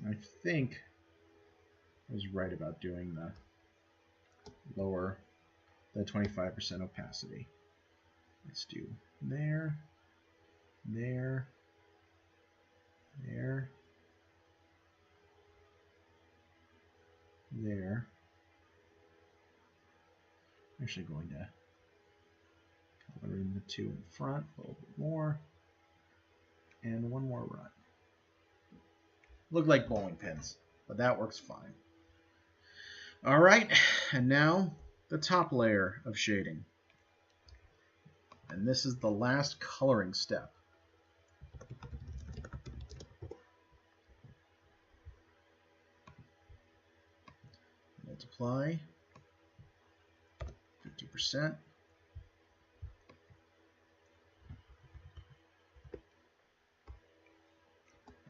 I think I was right about doing the lower, the 25% opacity. Let's do there, there, there, there. I'm actually going to color in the two in front a little bit more, and one more run. Look like bowling pins, but that works fine. All right, and now the top layer of shading. And this is the last coloring step. Multiply 50%.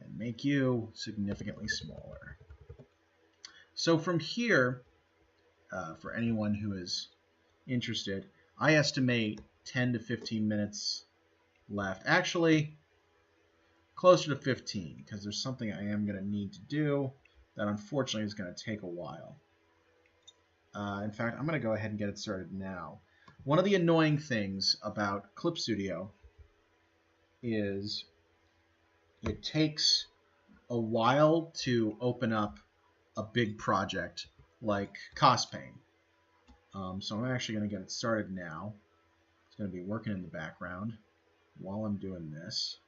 And make you significantly smaller. So from here, for anyone who is interested, I estimate 10 to 15 minutes left. Actually, closer to 15, because there's something I am going to need to do that unfortunately is going to take a while. In fact, I'm going to go ahead and get it started now. One of the annoying things about Clip Studio is it takes a while to open up a big project like CosPain. So I'm actually going to get it started now. It's going to be working in the background while I'm doing this.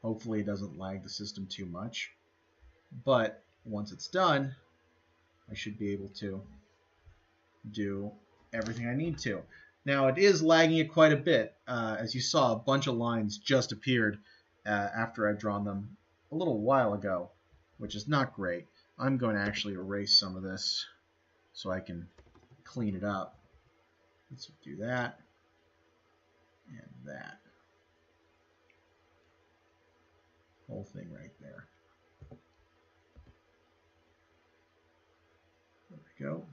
Hopefully it doesn't lag the system too much. But once it's done, I should be able to do everything I need to. Now it is lagging it quite a bit. As you saw, a bunch of lines just appeared after I've drawn them a little while ago, which is not great. I'm going to actually erase some of this so I can clean it up. Let's do that and that. Whole thing right there. There we go.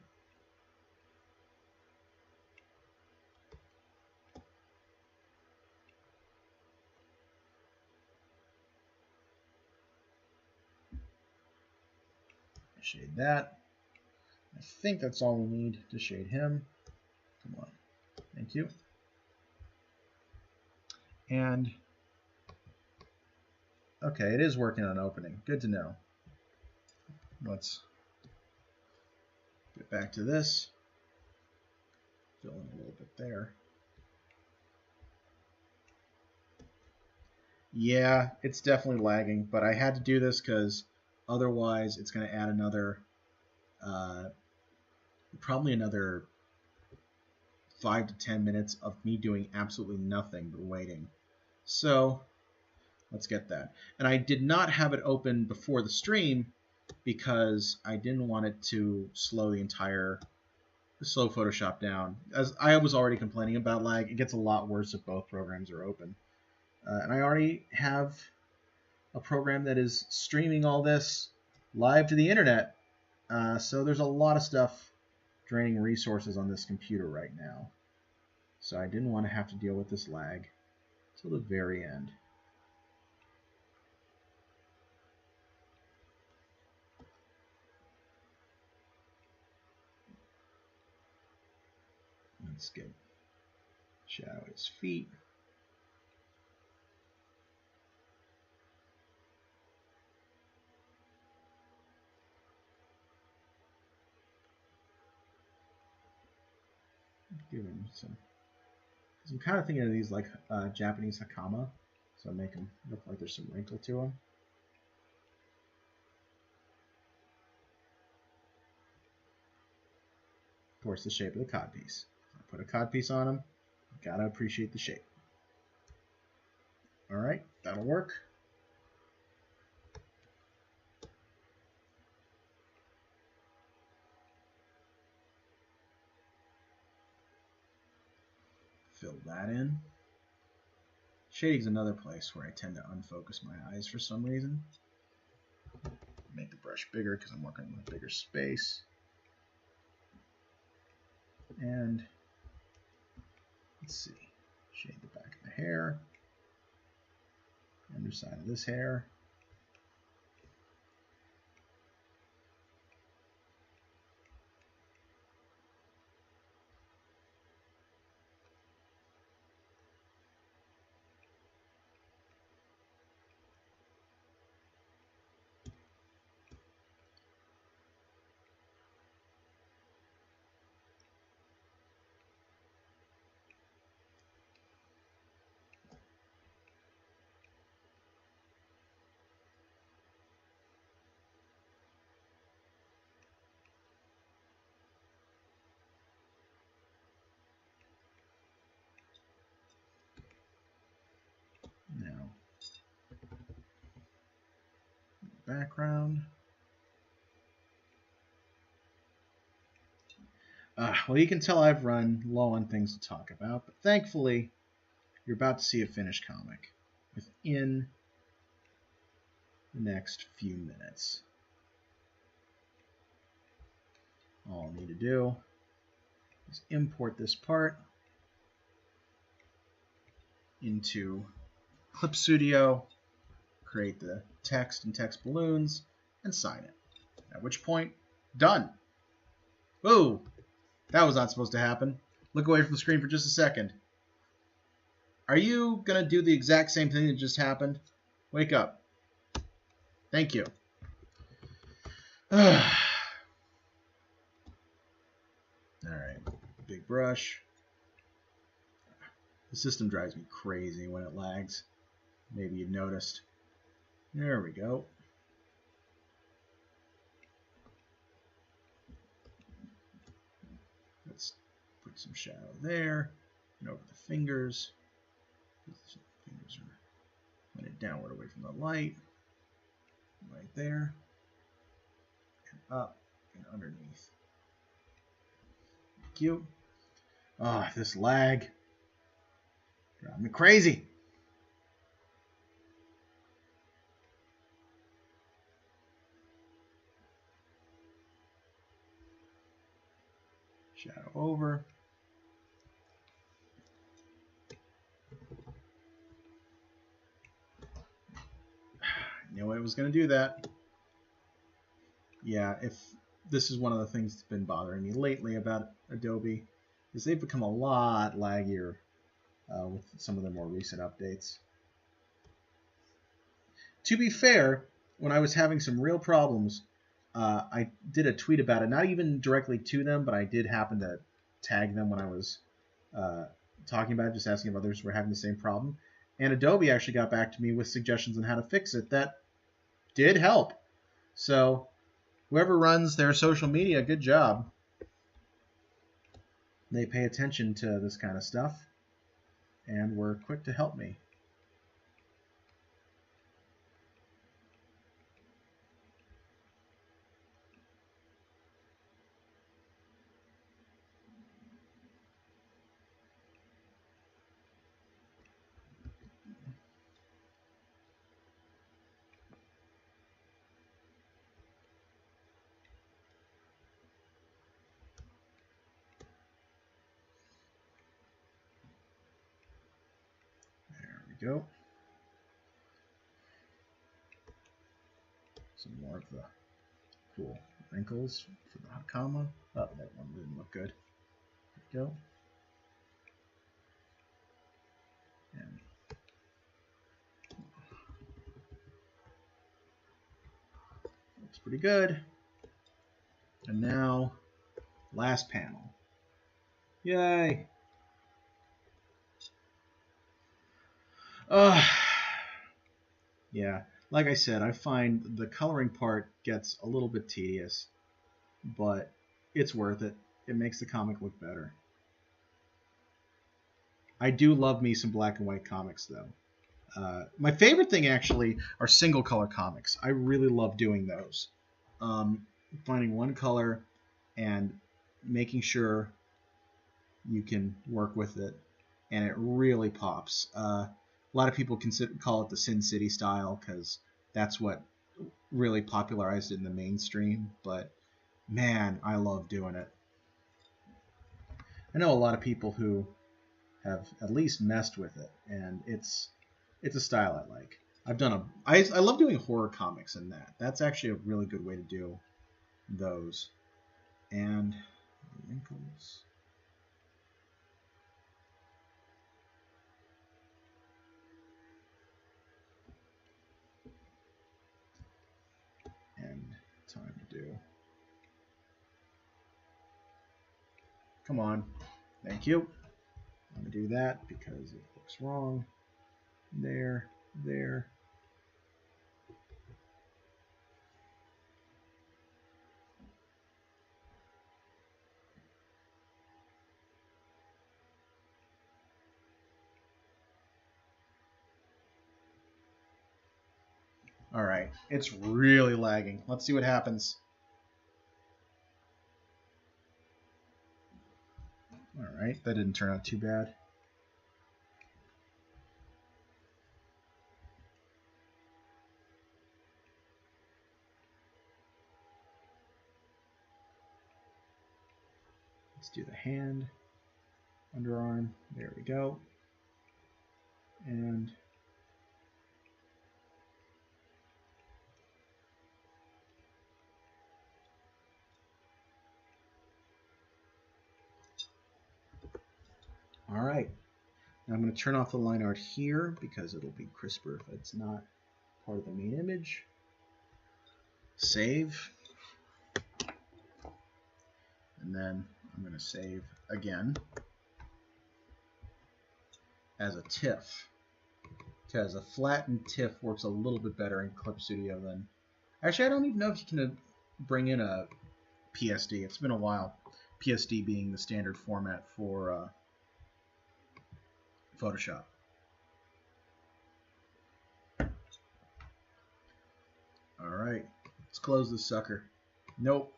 Shade that. I think that's all we need to shade him. Come on. Thank you. And okay, it is working on opening. Good to know. Let's get back to this. Fill in a little bit there. Yeah, it's definitely lagging, but I had to do this because otherwise it's going to add another, probably another 5 to 10 minutes of me doing absolutely nothing but waiting. So let's get that. And I did not have it open before the stream because I didn't want it to slow Photoshop down. As I was already complaining about lag, it gets a lot worse if both programs are open. And I already have a program that is streaming all this live to the internet. So there's a lot of stuff draining resources on this computer right now. So I didn't want to have to deal with this lag till the very end. Let's get shadow his feet. Give him some. I'm kind of thinking of these like Japanese hakama, so make them look like there's some wrinkle to them. Of course, the shape of the codpiece. I put a codpiece on them. Gotta appreciate the shape. All right, that'll work. Fill that in. Shading's another place where I tend to unfocus my eyes for some reason. Make the brush bigger because I'm working with a bigger space. And let's see, shade the back of the hair, underside of this hair. Now, background. Well, you can tell I've run low on things to talk about, but thankfully, you're about to see a finished comic within the next few minutes. All I need to do is import this part into Clip Studio, create the text and text balloons, and sign it. At which point, done. Whoa, that was not supposed to happen. Look away from the screen for just a second. Are you going to do the exact same thing that just happened? Wake up. Thank you. All right, big brush. The system drives me crazy when it lags. Maybe you've noticed. There we go. Let's put some shadow there and over the fingers. The fingers are pointed downward away from the light. Right there. And up and underneath. Thank you. Ah, this lag. Drive me crazy. Shadow over. I knew I was going to do that. Yeah, if this is one of the things that's been bothering me lately about Adobe, is they've become a lot laggier with some of the more recent updates. To be fair, when I was having some real problems, I did a tweet about it, not even directly to them, but I did happen to tag them when I was talking about it, just asking if others were having the same problem. And Adobe actually got back to me with suggestions on how to fix it that did help. So whoever runs their social media, good job. They pay attention to this kind of stuff and were quick to help me. There we go. Some more of the cool wrinkles for the comma. Oh, that one didn't look good. There we go. And looks pretty good. And now, last panel. Yay! Yeah, like I said, I find the coloring part gets a little bit tedious, but it's worth it. It makes the comic look better. I do love me some black and white comics, though. My favorite thing, actually, are single color comics. I really love doing those. Finding one color and making sure you can work with it, and it really pops. A lot of people call it the Sin City style because that's what really popularized it in the mainstream, but man, I love doing it. I know a lot of people who have at least messed with it, and it's a style I like. I love doing horror comics and that's actually a really good way to do those. And wrinkles. And time to do. Come on. Thank you. I'm going to do that because it looks wrong. There. All right, it's really lagging. Let's see what happens. All right, that didn't turn out too bad. Let's do the hand, underarm. There we go. And all right. Now I'm going to turn off the line art here because it'll be crisper if it's not part of the main image. Save. And then I'm going to save again as a TIFF, because a flattened TIFF works a little bit better in Clip Studio than... Actually, I don't even know if you can bring in a PSD. It's been a while. PSD being the standard format for Photoshop. All right, let's close this sucker. Nope.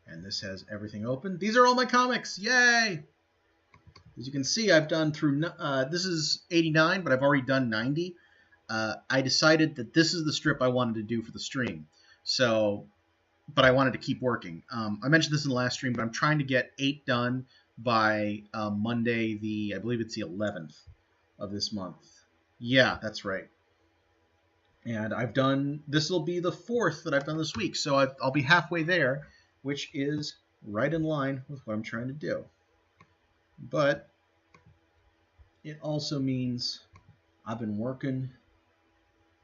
And this has everything open. These are all my comics. Yay! As you can see, I've done through, this is 89, but I've already done 90. I decided that this is the strip I wanted to do for the stream. So, but I wanted to keep working. I mentioned this in the last stream, but I'm trying to get 8 done by Monday, I believe it's the 11th of this month. Yeah, that's right. And I've done, this will be the 4th that I've done this week. So I'll be halfway there, which is right in line with what I'm trying to do. But it also means I've been working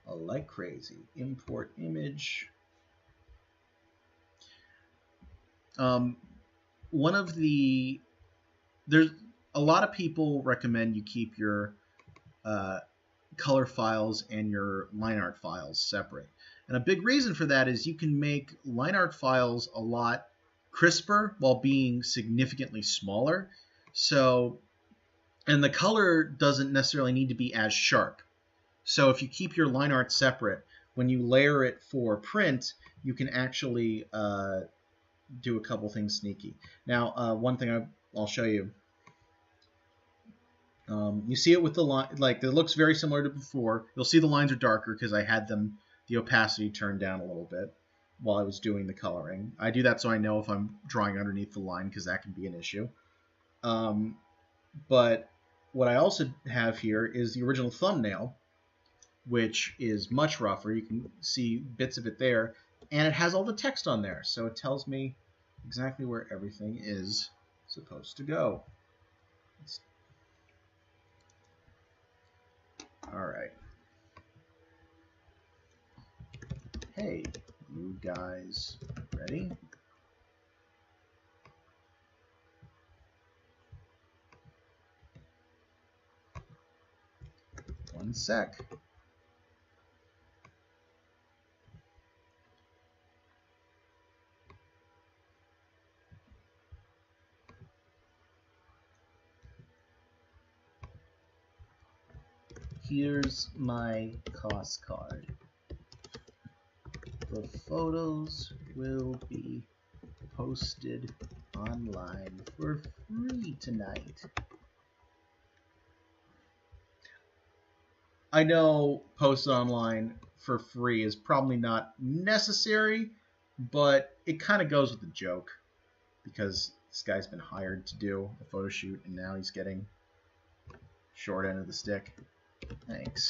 like crazy. Import image. One of the, a lot of people recommend you keep your color files and your line art files separate. And a big reason for that is you can make line art files a lot crisper while being significantly smaller. So, and the color doesn't necessarily need to be as sharp. So if you keep your line art separate, when you layer it for print, you can actually do a couple things sneaky. Now, one thing I'll show you. You see it with the line, like it looks very similar to before. You'll see the lines are darker because I had the opacity turned down a little bit while I was doing the coloring. I do that so I know if I'm drawing underneath the line because that can be an issue. But what I also have here is the original thumbnail, which is much rougher. You can see bits of it there, and it has all the text on there, so it tells me exactly where everything is supposed to go. All right. Hey, you guys ready? One sec. Here's my cost card. The photos will be posted online for free tonight. I know posted online for free is probably not necessary, but it kind of goes with the joke because this guy's been hired to do a photo shoot and now he's getting short end of the stick. Thanks.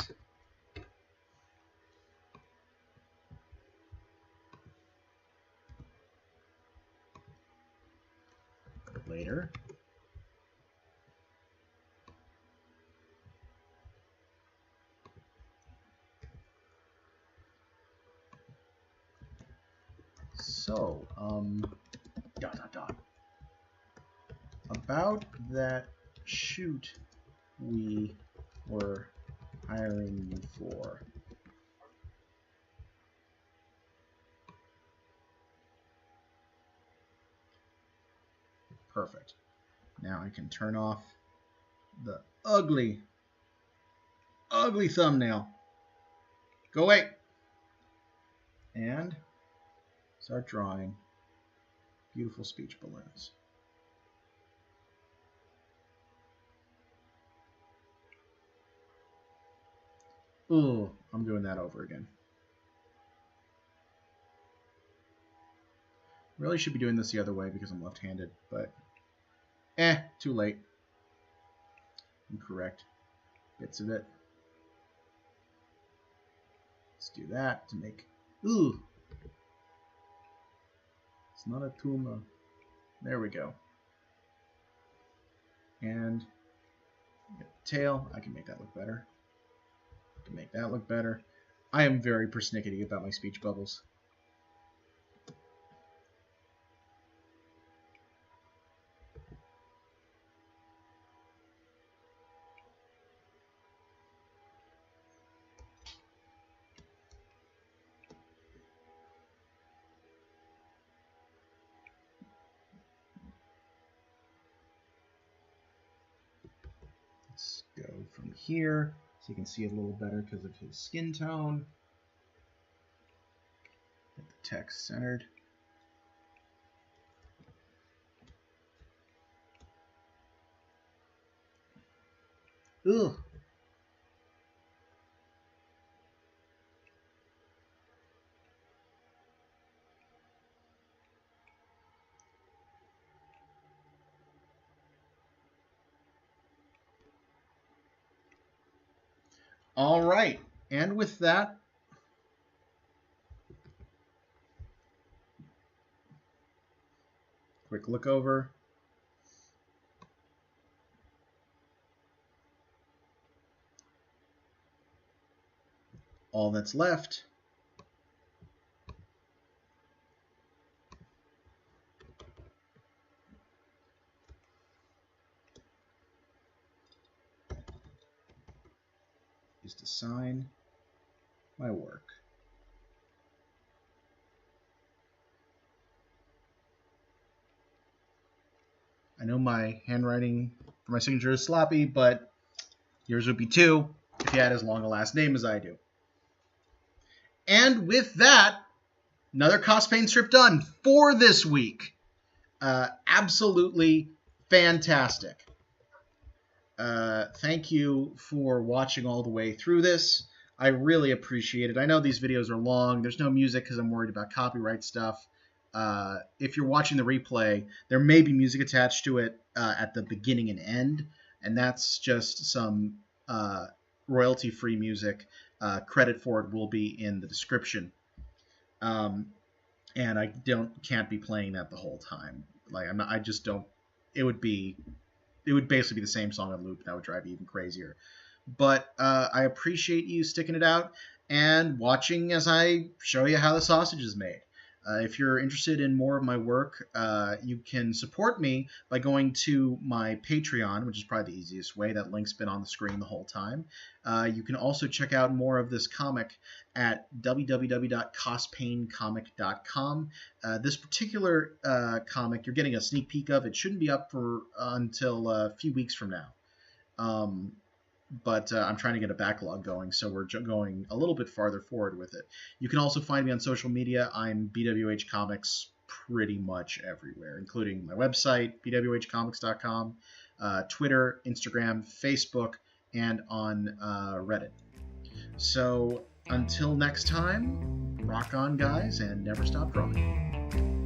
Later. So, about that shoot we were hiring you for. Perfect. Now I can turn off the ugly thumbnail. Go away. And start drawing beautiful speech balloons. Ooh, I'm doing that over again. Really should be doing this the other way because I'm left-handed, but too late. Incorrect bits of it. Let's do that to make, ooh, it's not a tumor. There we go. And the tail, I can make that look better. I can make that look better. I am very persnickety about my speech bubbles. Let's go from here so you can see it a little better because of his skin tone. Get the text centered. Ugh. All right, and with that, quick look over. All that's left is to sign my work. I know my handwriting for my signature is sloppy, but yours would be too if you had as long a last name as I do. And with that, another CosPain strip done for this week. Absolutely fantastic. Thank you for watching all the way through this. I really appreciate it. I know these videos are long. There's no music because I'm worried about copyright stuff. If you're watching the replay, there may be music attached to it at the beginning and end, and that's just some royalty-free music. Credit for it will be in the description. And I can't be playing that the whole time. Like I just don't. It would basically be the same song on loop, and that would drive you even crazier. But I appreciate you sticking it out and watching as I show you how the sausage is made. If you're interested in more of my work, you can support me by going to my Patreon, which is probably the easiest way. That link's been on the screen the whole time. You can also check out more of this comic at www.cospaincomik.com. This particular comic, you're getting a sneak peek of. It shouldn't be up until a few weeks from now. But I'm trying to get a backlog going, so we're going a little bit farther forward with it. You can also find me on social media. I'm BWH Comics pretty much everywhere, including my website, bwhcomics.com, Twitter, Instagram, Facebook, and on Reddit. So until next time, rock on, guys, and never stop drawing.